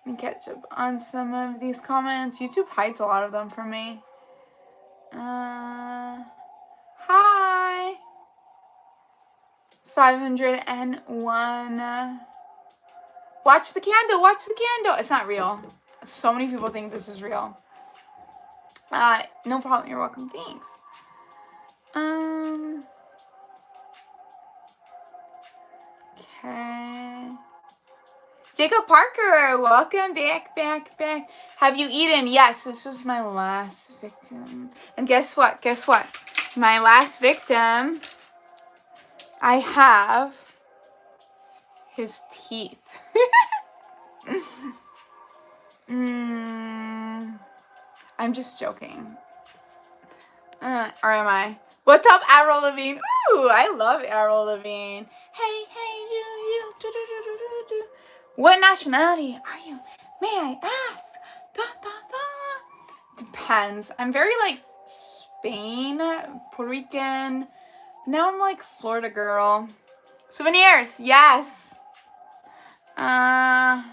Let me catch up on some of these comments. YouTube hides a lot of them from me. Hi. 501. Watch the candle. Watch the candle. It's not real. So many people think this is real. No problem. You're welcome. Thanks. Okay. Jacob Parker, welcome back. Have you eaten? Yes, this was my last victim. And guess what? My last victim, I have his teeth. I'm just joking. Or am I? What's up, Avril Lavigne? Ooh, I love Avril Lavigne. Hey, you. Do. What nationality are you? May I ask? Depends. I'm very like Spain, Puerto Rican. Now I'm like Florida girl. Souvenirs, yes. Are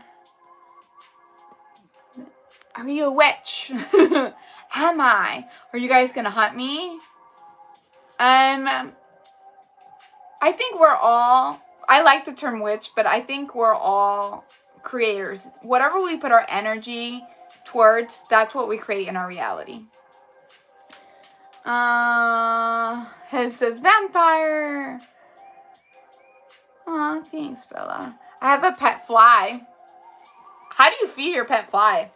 you a witch? Am I? Are you guys gonna hunt me? I think we're all, I like the term witch, but I think we're all creators. Whatever we put our energy towards, that's what we create in our reality. It says vampire. Aw, thanks, Bella. I have a pet fly. How do you feed your pet fly?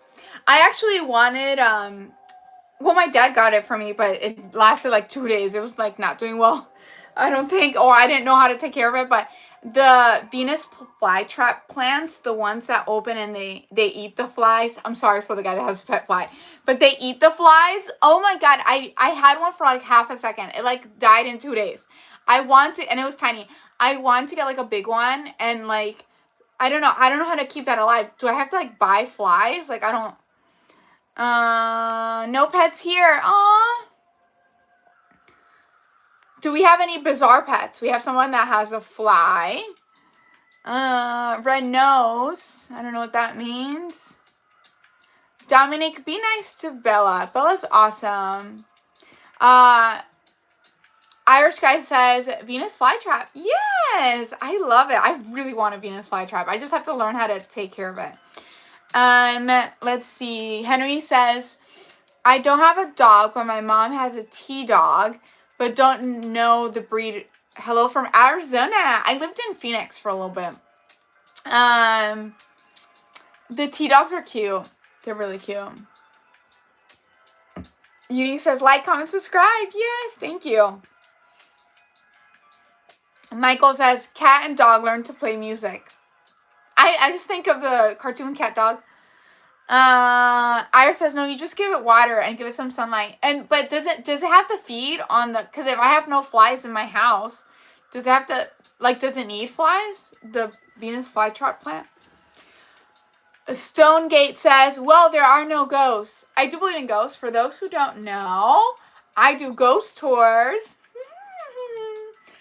I actually wanted, well, my dad got it for me, but it lasted like 2 days. It was like not doing well, I don't think, or I didn't know how to take care of it. But the Venus flytrap plants, the ones that open and they eat the flies. I'm sorry for the guy that has a pet fly, but they eat the flies. Oh my God, I had one for like half a second. It like died in 2 days. And it was tiny. I want to get like a big one, and like I don't know how to keep that alive. Do I have to like buy flies? Like I don't. No pets here. Aw. Do we have any bizarre pets? We have someone that has a fly. Red nose. I don't know what that means. Dominic, be nice to Bella. Bella's awesome. Irish guy says, Venus flytrap. Yes, I love it. I really want a Venus flytrap. I just have to learn how to take care of it. Let's see. Henry says, I don't have a dog, but my mom has a T-dog, but don't know the breed. Hello from Arizona. I lived in Phoenix for a little bit. The T-dogs are cute. They're really cute. Unique says, like, comment, subscribe. Yes, thank you. Michael says, cat and dog learn to play music. I just think of the cartoon cat dog. Iris says, no, you just give it water and give it some sunlight. But does it have to feed on the, because if I have no flies in my house, does it have to, like, does it need flies? The Venus flytrap plant? Stonegate says, well, there are no ghosts. I do believe in ghosts. For those who don't know, I do ghost tours.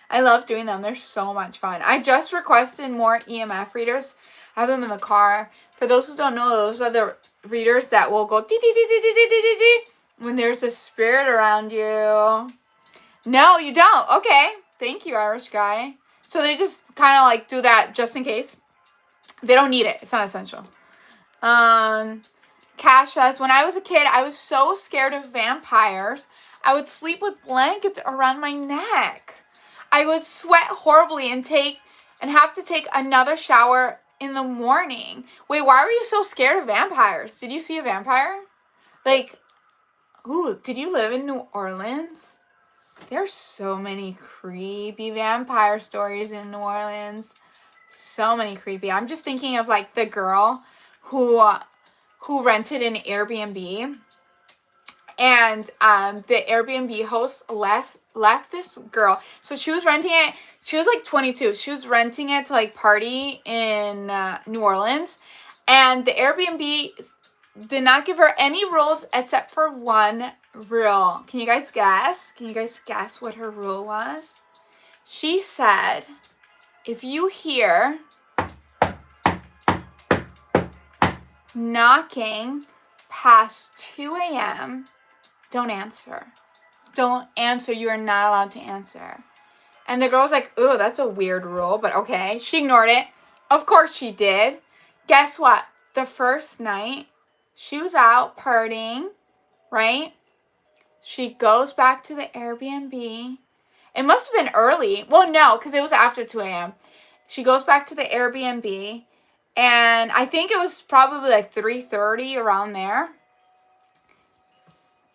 I love doing them. They're so much fun. I just requested more EMF readers. I have them in the car. For those who don't know, those are the readers that will go dee dee dee dee dee dee dee dee when there's a spirit around you. No, you don't. Okay. Thank you, Irish guy. So they just kind of like do that just in case. They don't need it. It's not essential. Cash says, when I was a kid, I was so scared of vampires. I would sleep with blankets around my neck. I would sweat horribly and have to take another shower in the morning. Wait, why were you so scared of vampires? Did you see a vampire? Like, ooh, did you live in New Orleans? There's so many creepy vampire stories in New Orleans. So many creepy. I'm just thinking of like the girl who rented an Airbnb. And the Airbnb host left this girl. So she was renting it. She was like 22. She was renting it to like party in New Orleans. And the Airbnb did not give her any rules except for one rule. Can you guys guess? Can you guys guess what her rule was? She said, if you hear knocking past 2 a.m., don't answer. Don't answer. You are not allowed to answer. And the girl was like, ooh, that's a weird rule, but okay. She ignored it. Of course she did. Guess what? The first night, she was out partying, right? She goes back to the Airbnb. It must have been early. Well, no, because it was after 2 a.m. She goes back to the Airbnb, and I think it was probably like 3:30 around there.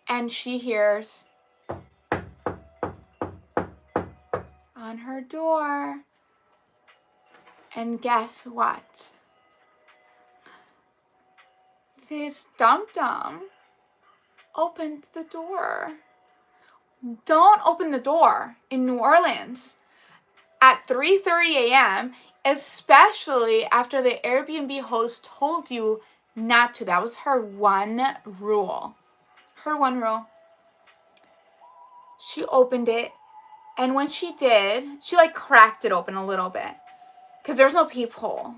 And she hears on her door. And guess what? This dum-dum opened the door. Don't open the door in New Orleans at 3:30 a.m., especially after the Airbnb host told you not to. That was her one rule. Her one rule. She opened it, and when she did, she like cracked it open a little bit because there's no peephole.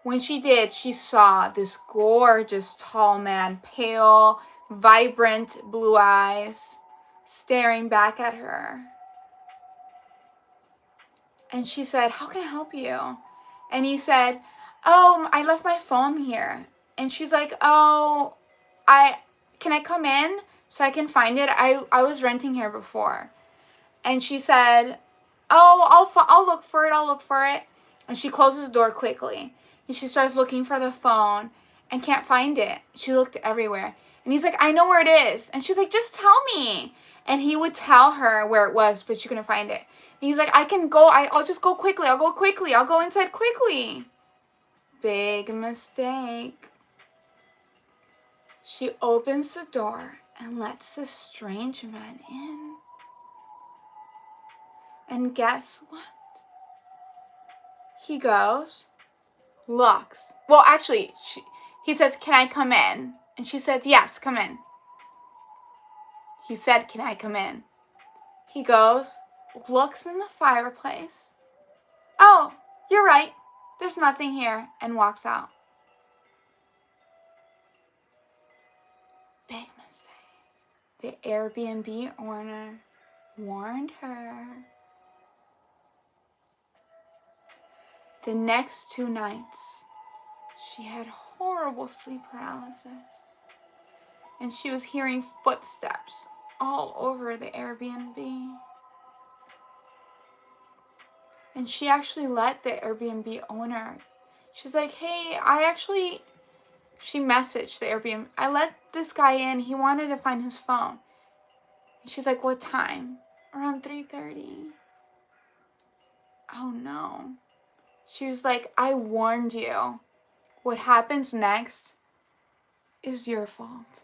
When she did, she saw this gorgeous tall man, pale, vibrant blue eyes, staring back at her. And she said, how can I help you? And he said, oh, I left my phone here. And she's like, oh, can I come in so I can find it? I was renting here before. And she said, oh, I'll look for it. I'll look for it. And she closes the door quickly. And she starts looking for the phone and can't find it. She looked everywhere. And he's like, I know where it is. And she's like, just tell me. And he would tell her where it was, but she couldn't find it. And he's like, I can go. I'll just go quickly. I'll go quickly. I'll go inside quickly. Big mistake. She opens the door and lets this strange man in. And guess what? He goes, looks. Well, actually, he says, can I come in? And she says, yes, come in. He said, can I come in? He goes, looks in the fireplace. Oh, you're right. There's nothing here. And walks out. Big mistake. The Airbnb owner warned her. The next 2 nights, she had horrible sleep paralysis. and she was hearing footsteps all over the Airbnb. And she actually let the Airbnb owner, she's like, hey, she messaged the Airbnb, I let this guy in, he wanted to find his phone. And she's like, what time? Around 3:30. Oh no. She was like, I warned you. What happens next is your fault.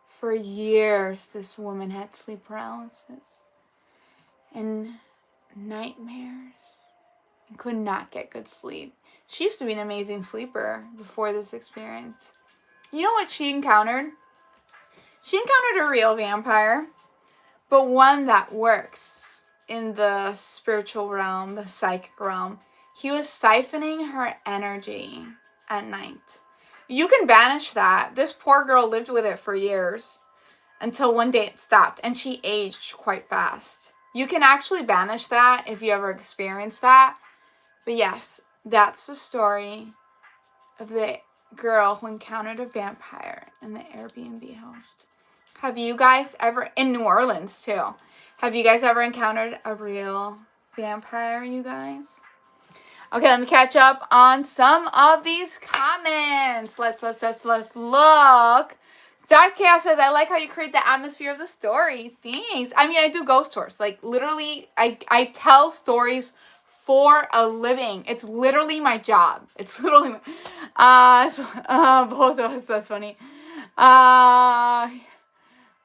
For years, this woman had sleep paralysis and nightmares and could not get good sleep. She used to be an amazing sleeper before this experience. You know what she encountered? She encountered a real vampire, but one that works in the spiritual realm, the psychic realm. He was siphoning her energy at night. You can banish that. This poor girl lived with it for years until one day it stopped, and she aged quite fast. You can actually banish that if you ever experience that. But yes, that's the story of the girl who encountered a vampire in the Airbnb host. Have you guys ever, in New Orleans too, have you guys ever encountered a real vampire, you guys? Okay, let me catch up on some of these comments. Let's look. Dark Chaos says, I like how you create the atmosphere of the story. Thanks. I mean, I do ghost tours. Like, literally, I tell stories for a living. It's literally my job. It's literally both of us. That's funny.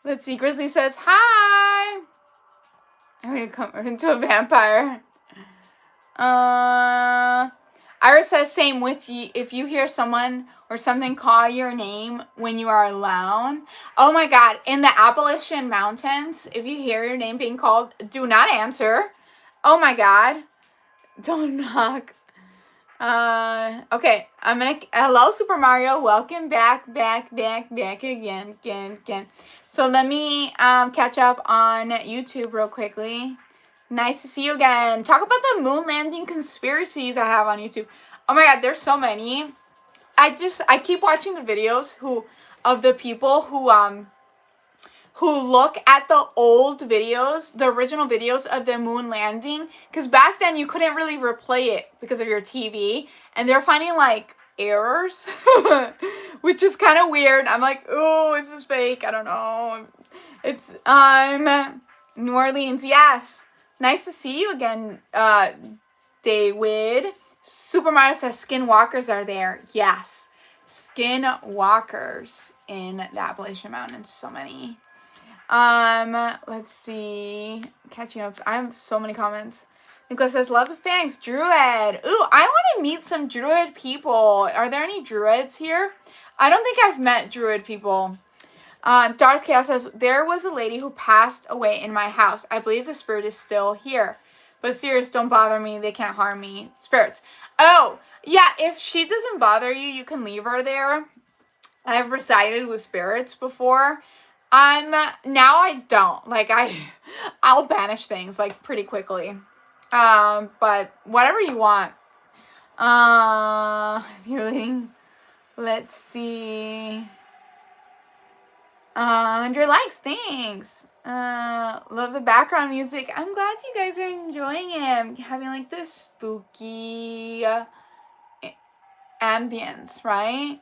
Let's see. Grizzly says, hi. I'm going to come into a vampire. Iris says, same with you. If you hear someone or something call your name when you are alone. Oh my God. In the Appalachian Mountains, if you hear your name being called, do not answer. Oh my God. Don't knock. Okay. Hello, Super Mario. Welcome back again. So let me, catch up on YouTube real quickly. Nice to see you again. Talk about the moon landing conspiracies I have on YouTube. Oh my God, there's so many. I keep watching the videos of the people who look at the old videos, the original videos of the moon landing, because back then you couldn't really replay it because of your TV, and they're finding like errors, which is kind of weird. I'm like, oh, is this fake? I don't know. It's New Orleans, yes. Nice to see you again, David. Super Mario says skinwalkers are there. Yes. Skinwalkers in the Appalachian Mountains. So many. Let's see. Catching up. I have so many comments. Nicholas says, love the fangs. Druid. Ooh, I want to meet some Druid people. Are there any Druids here? I don't think I've met Druid people. Darth Chaos says, there was a lady who passed away in my house. I believe the spirit is still here. But spirits don't bother me. They can't harm me. Spirits. Oh, yeah. If she doesn't bother you, you can leave her there. I've resided with spirits before. Now I don't. Like, I'll banish things, like, pretty quickly. But whatever you want. You're leading. Let's see. 100 likes, thanks. Love the background music. I'm glad you guys are enjoying it. Having like this spooky ambience, right?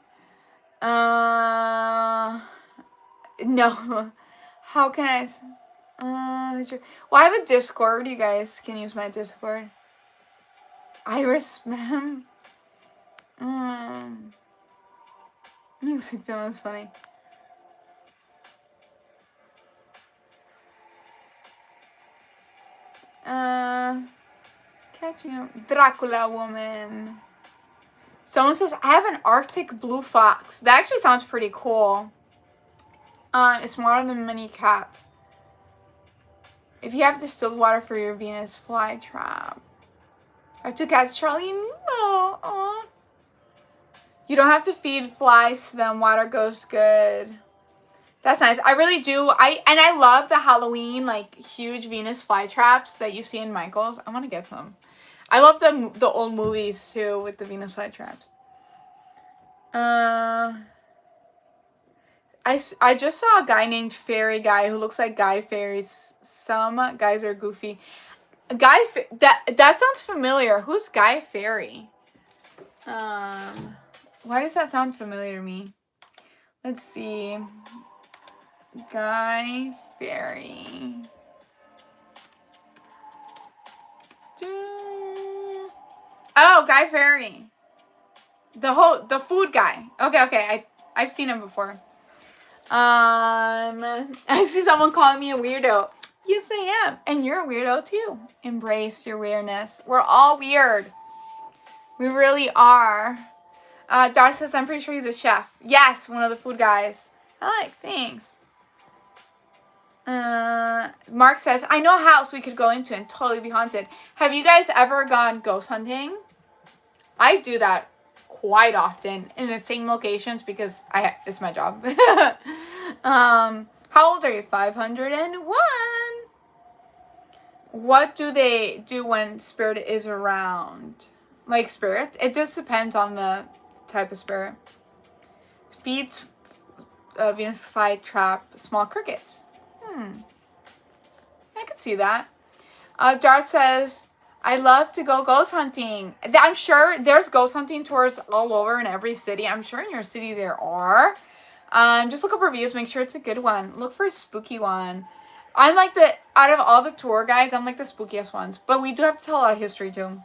No. How can I? Well, I have a Discord. You guys can use my Discord. Iris, ma'am. Music sounds funny. Catching up. Dracula woman. Someone says, I have an Arctic blue fox. That actually sounds pretty cool. It's smaller than a mini cat. If you have distilled water for your Venus flytrap. I have 2 cats, Charlie and Nemo. Aww. You don't have to feed flies to them. Water goes good. That's nice. I really do. I love the Halloween, like, huge Venus flytraps that you see in Michael's. I want to get some. I love the old movies, too, with the Venus flytraps. I I just saw a guy named Fairy Guy who looks like Guy Fairies. Some guys are goofy. That sounds familiar. Who's Guy Fairy? Why does that sound familiar to me? Let's see. Guy Fairy. Oh, Guy Fairy. The food guy. Okay. I've seen him before. I see someone calling me a weirdo. Yes, I am. And you're a weirdo too. Embrace your weirdness. We're all weird. We really are. Dot says, I'm pretty sure he's a chef. Yes, one of the food guys. Thanks. Mark says, I know a house we could go into and totally be haunted. Have you guys ever gone ghost hunting? I do that quite often in the same locations because it's my job. How old are you? 501. What do they do when spirit is around? Like spirit? It just depends on the type of spirit. Feeds Venus flytrap small crickets. I could see that. Jar says, I love to go ghost hunting. I'm sure there's ghost hunting tours all over in every city. I'm sure in your city there are. Just look up reviews. Make sure it's a good one. Look for a spooky one. I'm like out of all the tour guides, I'm like the spookiest ones. But we do have to tell a lot of history too.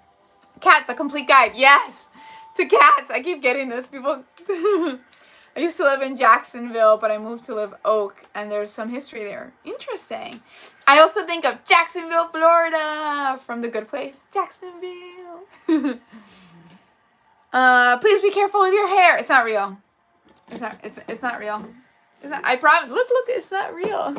Cat, the complete guide. Yes, to cats. I keep getting this. People. I used to live in Jacksonville, but I moved to Live Oak, and there's some history there. Interesting. I also think of Jacksonville, Florida, from The Good Place. Jacksonville. Please be careful with your hair. It's not real. It's not real. It's not, I promise. Look, it's not real.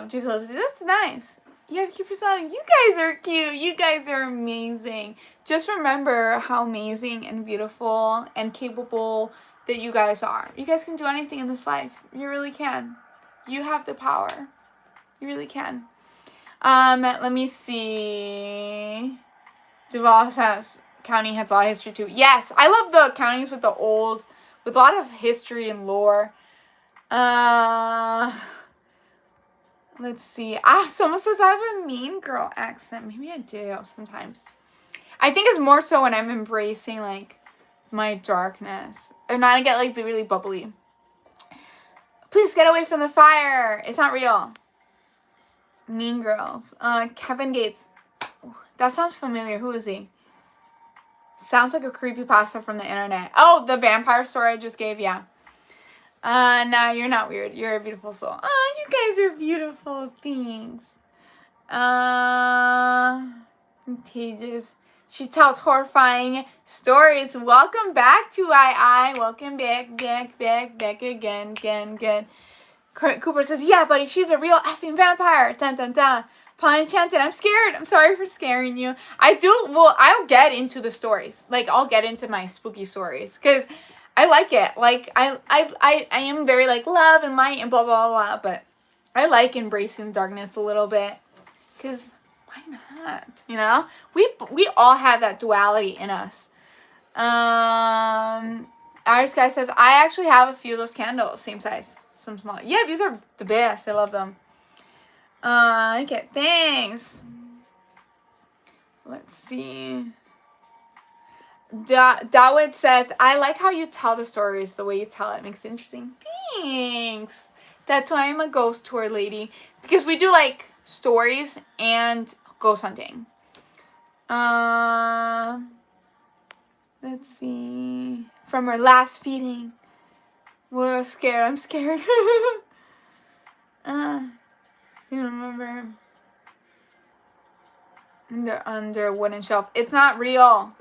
Jesus loves you. That's nice. You have cute personality. You guys are cute. You guys are amazing. Just remember how amazing and beautiful and capable that you guys are. You guys can do anything in this life. You really can. You have the power. You really can. Let me see. Duval County has a lot of history too. Yes, I love the counties with a lot of history and lore. Let's see. Someone says I have a mean girl accent. Maybe I do sometimes. I think it's more so when I'm embracing like my darkness. And not to get like really bubbly. Please get away from the fire. It's not real. Mean Girls. Kevin Gates. That sounds familiar. Who is he? Sounds like a creepypasta from the internet. Oh, the vampire story I just gave. Yeah. No, you're not weird. You're a beautiful soul. Oh, you guys are beautiful. Thanks. Contagious. She tells horrifying stories. Welcome back to I. Welcome back again. Cooper says, yeah, buddy, she's a real effing vampire. Dun, dun, dun. Paul Enchanted, I'm scared. I'm sorry for scaring you. I'll get into the stories. Like, I'll get into my spooky stories. Because I like it. Like, I am very, like, love and light and blah, blah, blah. But I like embracing the darkness a little bit. Because why not? You know? We all have that duality in us. Irish Guy says, I actually have a few of those candles. Same size. Some small. Yeah, these are the best. I love them. Okay, thanks. Let's see. Dawid says, I like how you tell the stories. The way you tell it makes it interesting. Thanks. That's why I'm a ghost tour lady. Because we do like stories and ghost hunting. Let's see. From her last feeding. We're scared. I'm scared. You remember? Under a wooden shelf. It's not real.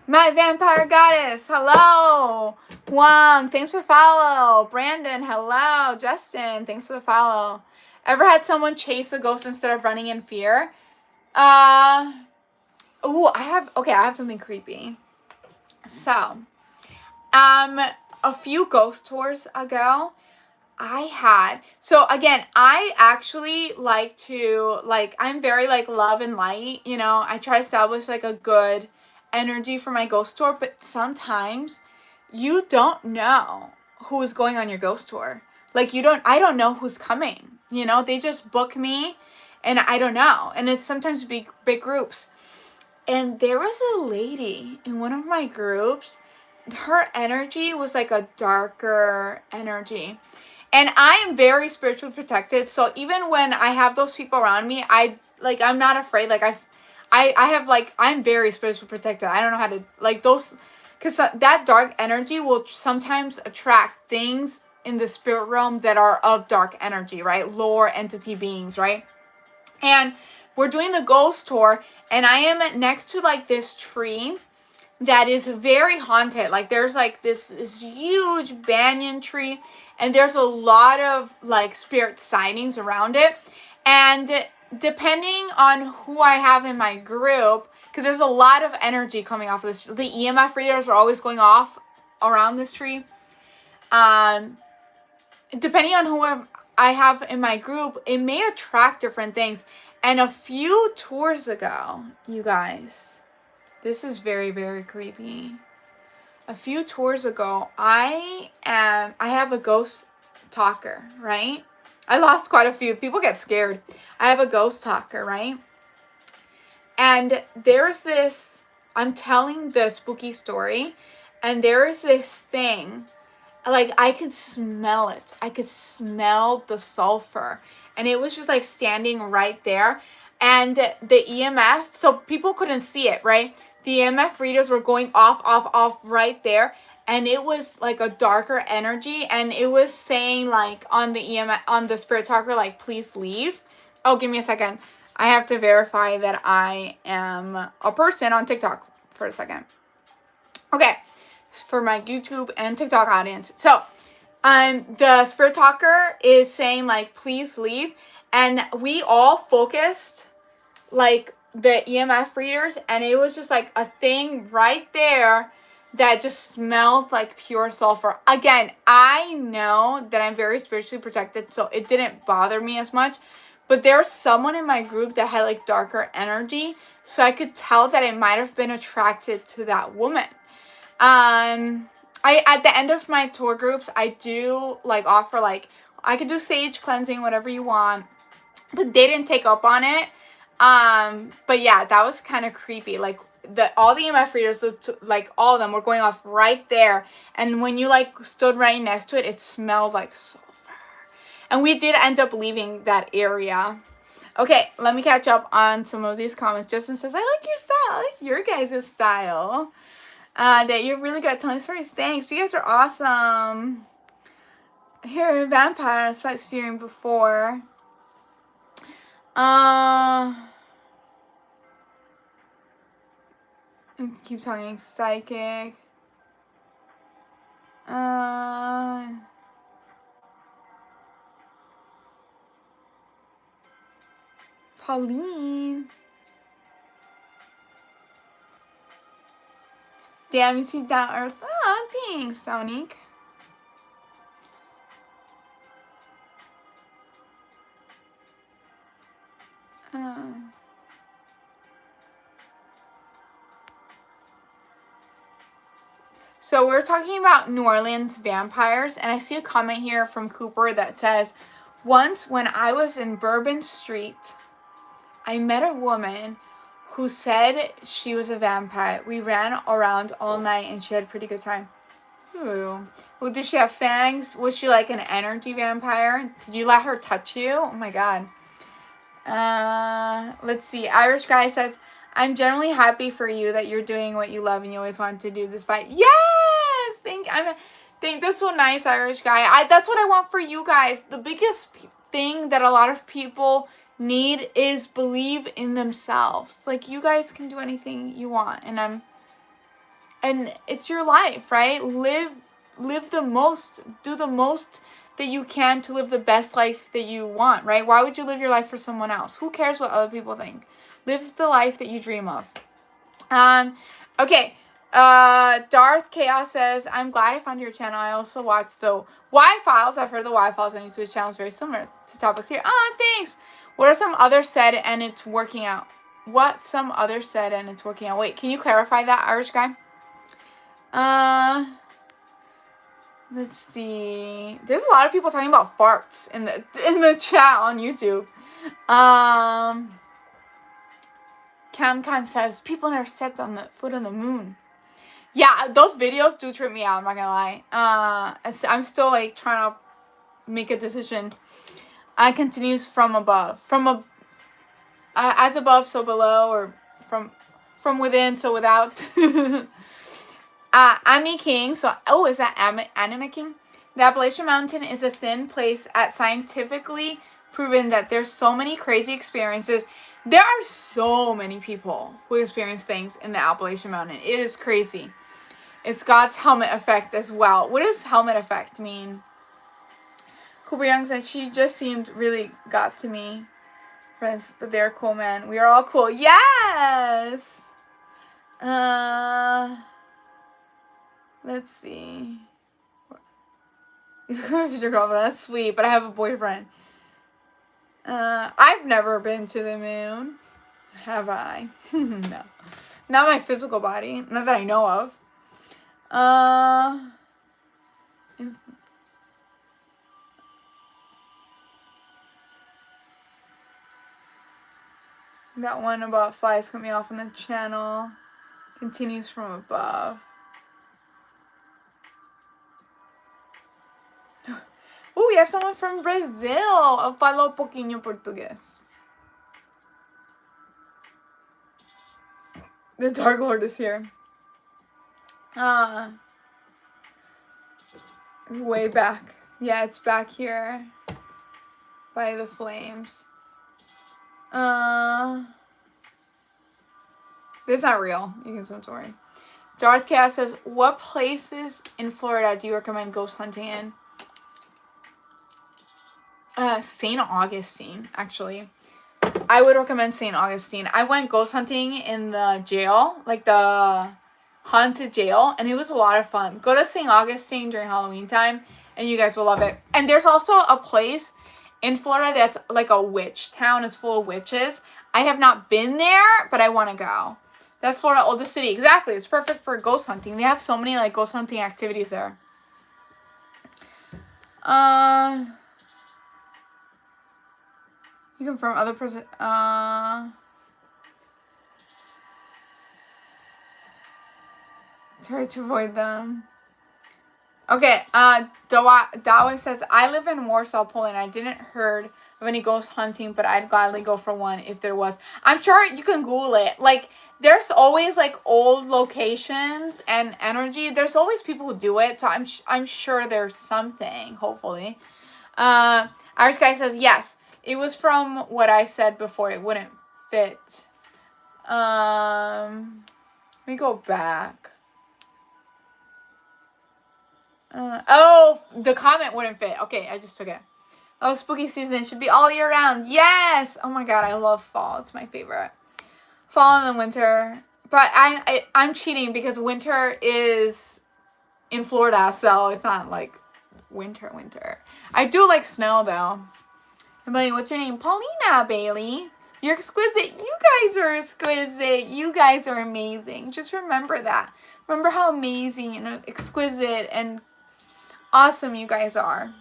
My vampire goddess. Hello. Wong. Thanks for the follow. Brandon. Hello. Justin. Thanks for the follow. Ever had someone chase a ghost instead of running in fear? I have something creepy. So, a few ghost tours ago, I actually like to, I'm very, love and light, you know, I try to establish, a good energy for my ghost tour, but sometimes you don't know who's going on your ghost tour. Like I don't know who's coming. You know, they just book me and I don't know. And it's sometimes big groups. And there was a lady in one of my groups. Her energy was like a darker energy. And I am very spiritually protected. So even when I have those people around me, I'm not afraid. Like I have like, I'm very spiritually protected. I don't know how to, like those, because that dark energy will sometimes attract things in the spirit realm that are of dark energy, right? Lower entity beings, right? And we're doing the ghost tour, and I am next to like this tree that is very haunted. Like there's like this huge banyan tree, and there's a lot of like spirit sightings around it. And depending on who I have in my group, because there's a lot of energy coming off of this, the EMF readers are always going off around this tree. Depending on who I have in my group, it may attract different things. And a few tours ago, you guys, this is very, very creepy. A few tours ago, I have a ghost talker, right? I lost quite a few. People get scared. I have a ghost talker, right? And there's this, I'm telling the spooky story, and there is this thing, like I could smell it. I could smell the sulfur. And it was just like standing right there. And the EMF, so people couldn't see it, right? The EMF readers were going off right there. And it was like a darker energy. And it was saying like on the EMF, on the spirit talker, like, please leave. Oh, give me a second. I have to verify that I am a person on TikTok for a second. Okay. For my YouTube and TikTok audience. So, the spirit talker is saying like, please leave. And we all focused like the EMF readers, and it was just like a thing right there that just smelled like pure sulfur. Again, I know that I'm very spiritually protected, so it didn't bother me as much. But there's someone in my group that had like darker energy, so I could tell that it might have been attracted to that woman. I at the end of my tour groups, I do like offer like, I could do sage cleansing, whatever you want, but they didn't take up on it. But yeah, that was kind of creepy. Like all the EMF readers, like all of them were going off right there. And when you like stood right next to it, it smelled like sulfur. And we did end up leaving that area. Okay, let me catch up on some of these comments. Justin says, I like your style. I like your guys' style. That you're really good at telling stories. Thanks. You guys are awesome. Here, vampire fights fearing before. Keep talking psychic. Pauline. Damn, you see down earth. Oh, thanks, Dominique. So we're talking about New Orleans vampires, and I see a comment here from Cooper that says, once when I was in Bourbon Street, I met a woman who said she was a vampire. We ran around all night and she had a pretty good time. Ooh. Well, did she have fangs? Was she like an energy vampire? Did you let her touch you? Oh my god. Let's see. Irish guy says, I'm generally happy for you that you're doing what you love and you always want to do this fight. Yes! Think that's so nice, Irish guy. That's what I want for you guys. The biggest thing that a lot of people need is believe in themselves. Like, you guys can do anything you want, and it's your life, right? Live the most, do the most that you can to live the best life that you want, right? Why would you live your life for someone else? Who cares what other people think? Live the life that you dream of. Okay. Darth Chaos says, I'm glad I found your channel. I also watched the Y-Files. I've heard the Y-Files on YouTube's channel is very similar to topics here. Thanks. What are some others said and it's working out? What some others said and it's working out? Wait, can you clarify that, Irish guy? Let's see. There's a lot of people talking about farts in the chat on YouTube. Cam says people never stepped on the foot on the moon. Yeah, those videos do trip me out. I'm not gonna lie. I'm still like trying to make a decision. Continues from above, as above, so below, or from within, so without. Ami King. So, is that Anime King? The Appalachian Mountain is a thin place at scientifically proven that there's so many crazy experiences. There are so many people who experience things in the Appalachian Mountain. It is crazy. It's God's helmet effect as well. What does helmet effect mean? Cooper Young says, she just seemed really got to me. Friends, but they're cool, man. We are all cool. Yes! Let's see. Future girlfriend, that's sweet, but I have a boyfriend. I've never been to the moon. Have I? No. Not my physical body. Not that I know of. That one about flies cut me off on the channel. Continues from above. Oh, we have someone from Brazil. Falo pouquinho português. The Dark Lord is here. Way back. Yeah, it's back here. By the flames. This is not real. You can swim to worry. Darth Chaos says, what places in Florida do you recommend ghost hunting in? St. Augustine, actually. I would recommend St. Augustine. I went ghost hunting in the jail, like the haunted jail, and it was a lot of fun. Go to St. Augustine during Halloween time, and you guys will love it. And there's also a place in Florida that's like a witch town. It's full of witches. I have not been there, but I want to go. That's Florida's oldest city. Exactly. It's perfect for ghost hunting. They have so many like ghost hunting activities there. You confirm other person. Try to avoid them. Okay, Dawa says, I live in Warsaw, Poland. I didn't heard of any ghost hunting, but I'd gladly go for one if there was. I'm sure you can Google it. Like, there's always, like, old locations and energy. There's always people who do it, so I'm sure there's something, hopefully. Irish Guy says, yes, it was from what I said before. It wouldn't fit. Let me go back. The comment wouldn't fit. Okay, I just took it. Oh, spooky season should be all year round. Yes! Oh my god, I love fall. It's my favorite. Fall and then winter. But I'm cheating because winter is in Florida, so it's not like winter. I do like snow, though. I'm like, what's your name? Paulina, Bailey. You're exquisite. You guys are exquisite. You guys are amazing. Just remember that. Remember how amazing and exquisite and awesome you guys are.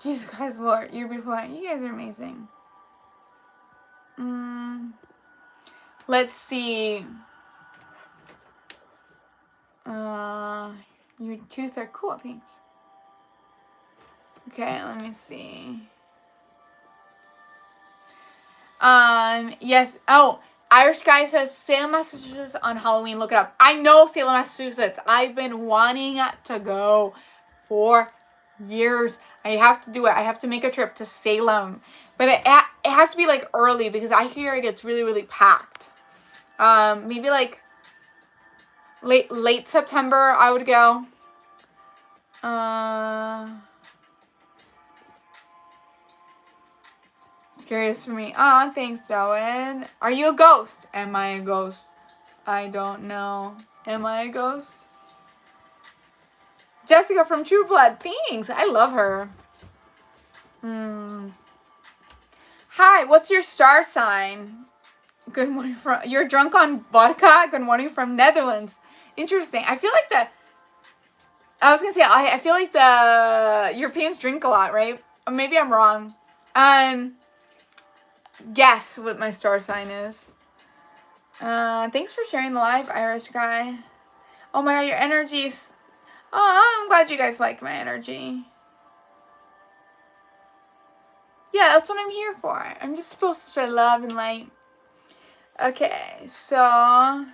Jesus Christ, Lord, you're beautiful. You guys are amazing. Let's see. Your teeth are cool, thanks. Okay, let me see. Yes. Oh, Irish Guy says Salem, Massachusetts on Halloween. Look it up. I know Salem, Massachusetts. I've been wanting to go for years. I have to do it. I have to make a trip to Salem. But it has to be like early because I hear it gets really, really packed. Maybe like late September I would go. Scariest for me. Aw, thanks, Owen. Are you a ghost? Am I a ghost? I don't know. Am I a ghost? Jessica from True Blood. Thanks. I love her. Hi, what's your star sign? Good morning from, you're drunk on vodka? Good morning from Netherlands. Interesting. I feel like I feel like the Europeans drink a lot, right? Or maybe I'm wrong. Guess what my star sign is. Thanks for sharing the live, Irish guy. Oh my god, your energy's... Oh, I'm glad you guys like my energy. Yeah, that's what I'm here for. I'm just supposed to spread love and light. Okay, so...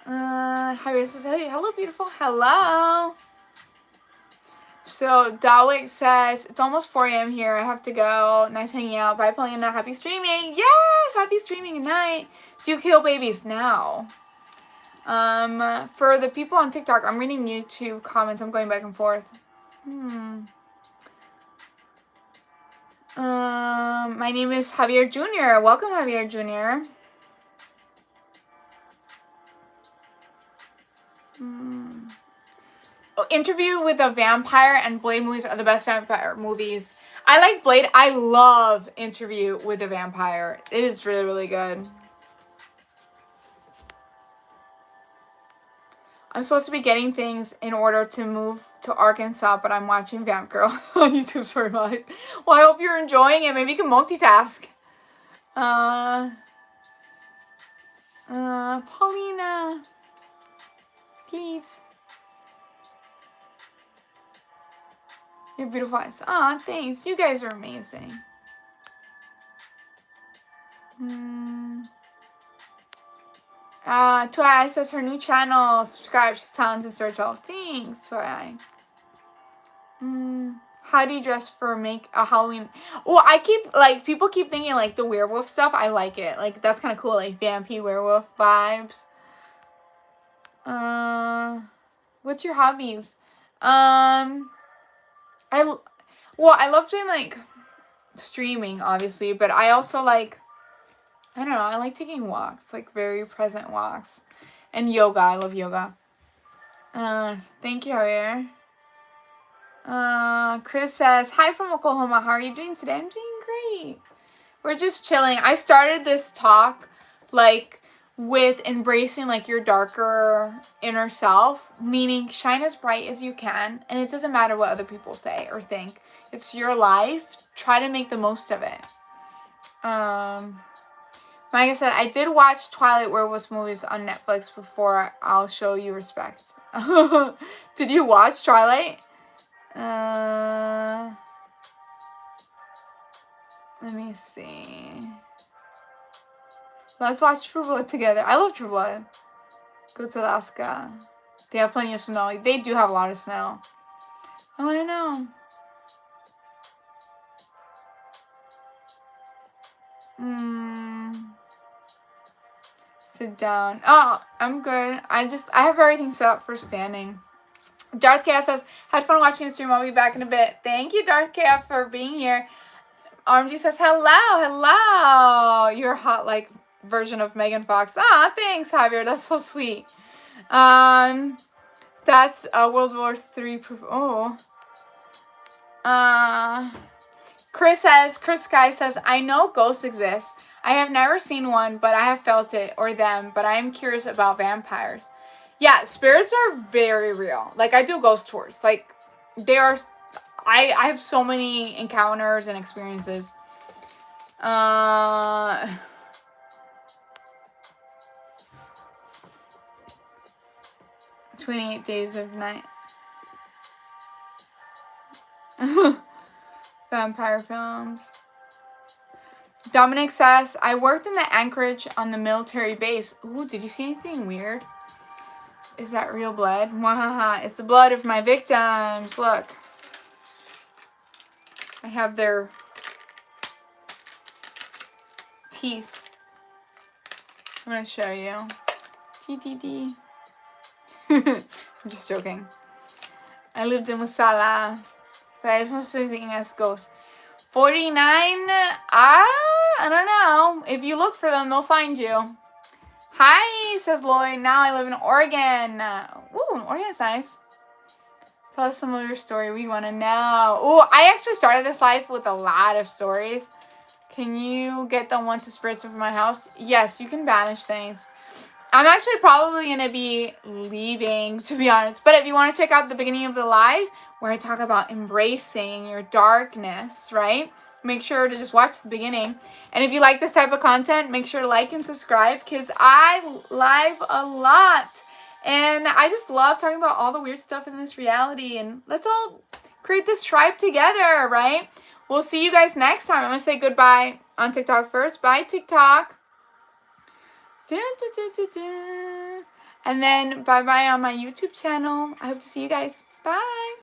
Javier says, hey, hello, beautiful. Hello. So, Dalwick says, it's almost 4 a.m. here. I have to go. Nice hanging out. Bye, Paulina. Happy streaming. Yes! Happy streaming at night. Do you kill babies now? For the people on TikTok, I'm reading YouTube comments. I'm going back and forth. My name is Javier Jr. Welcome, Javier Jr. Interview with a Vampire and Blade movies are the best vampire movies. I like Blade. I love Interview with a Vampire. It is really, really good. I'm supposed to be getting things in order to move to Arkansas, but I'm watching Vamp Girl on YouTube. Sorry about it. Well, I hope you're enjoying it. Maybe you can multitask. Paulina. Please. Your beautiful eyes. Aw, thanks. You guys are amazing. Twai says her new channel. Subscribe. She's talented. Search all. Thanks, Twai. How do you dress for a Halloween? Well, people keep thinking like the werewolf stuff. I like it. Like that's kind of cool. Like vampy werewolf vibes. What's your hobbies? I love doing like streaming, obviously, but I also like, I don't know, I like taking walks, like very present walks, and yoga. I love yoga. Thank you, Javier. Chris says, hi from Oklahoma. How are you doing today? I'm doing great. We're just chilling. I started this talk like with embracing like your darker inner self, meaning shine as bright as you can, and it doesn't matter what other people say or think. It's your life. Try to make the most of it. Like I said, I did watch Twilight Werewolves movies on Netflix before. I'll show you respect. Did you watch Twilight? Let me see. Let's watch True Blood together. I love True Blood. Go to Alaska. They have plenty of snow. They do have a lot of snow. I want to know. Sit down. Oh, I'm good. I have everything set up for standing. Darth Chaos says, had fun watching the stream. I'll be back in a bit. Thank you, Darth Chaos, for being here. RMG says, hello. You're hot like version of Megan Fox. Ah, thanks, Javier. That's so sweet. That's World War III proof. Oh. Chris Guy says, I know ghosts exist. I have never seen one, but I have felt it or them. But I am curious about vampires. Yeah, spirits are very real. Like I do ghost tours. Like they are. I have so many encounters and experiences. 28 Days of Night. Vampire films. Dominic says, I worked in the Anchorage on the military base. Ooh, did you see anything weird? Is that real blood? Mwahaha. It's the blood of my victims. Look. I have their teeth. I'm going to show you. TTT. I'm just joking. I lived in Masala. There's no such thing as ghosts. 49? I don't know. If you look for them, they'll find you. Hi, says Lloyd. Now I live in Oregon. Ooh, Oregon's nice. Tell us some of your story. We want to know. Ooh, I actually started this life with a lot of stories. Can you get the one to spirits of my house? Yes, you can banish things. I'm actually probably going to be leaving, to be honest. But if you want to check out the beginning of the live, where I talk about embracing your darkness, right? Make sure to just watch the beginning. And if you like this type of content, make sure to like and subscribe, because I live a lot. And I just love talking about all the weird stuff in this reality. And let's all create this tribe together, right? We'll see you guys next time. I'm going to say goodbye on TikTok first. Bye, TikTok. And then bye-bye on my YouTube channel. I hope to see you guys. Bye.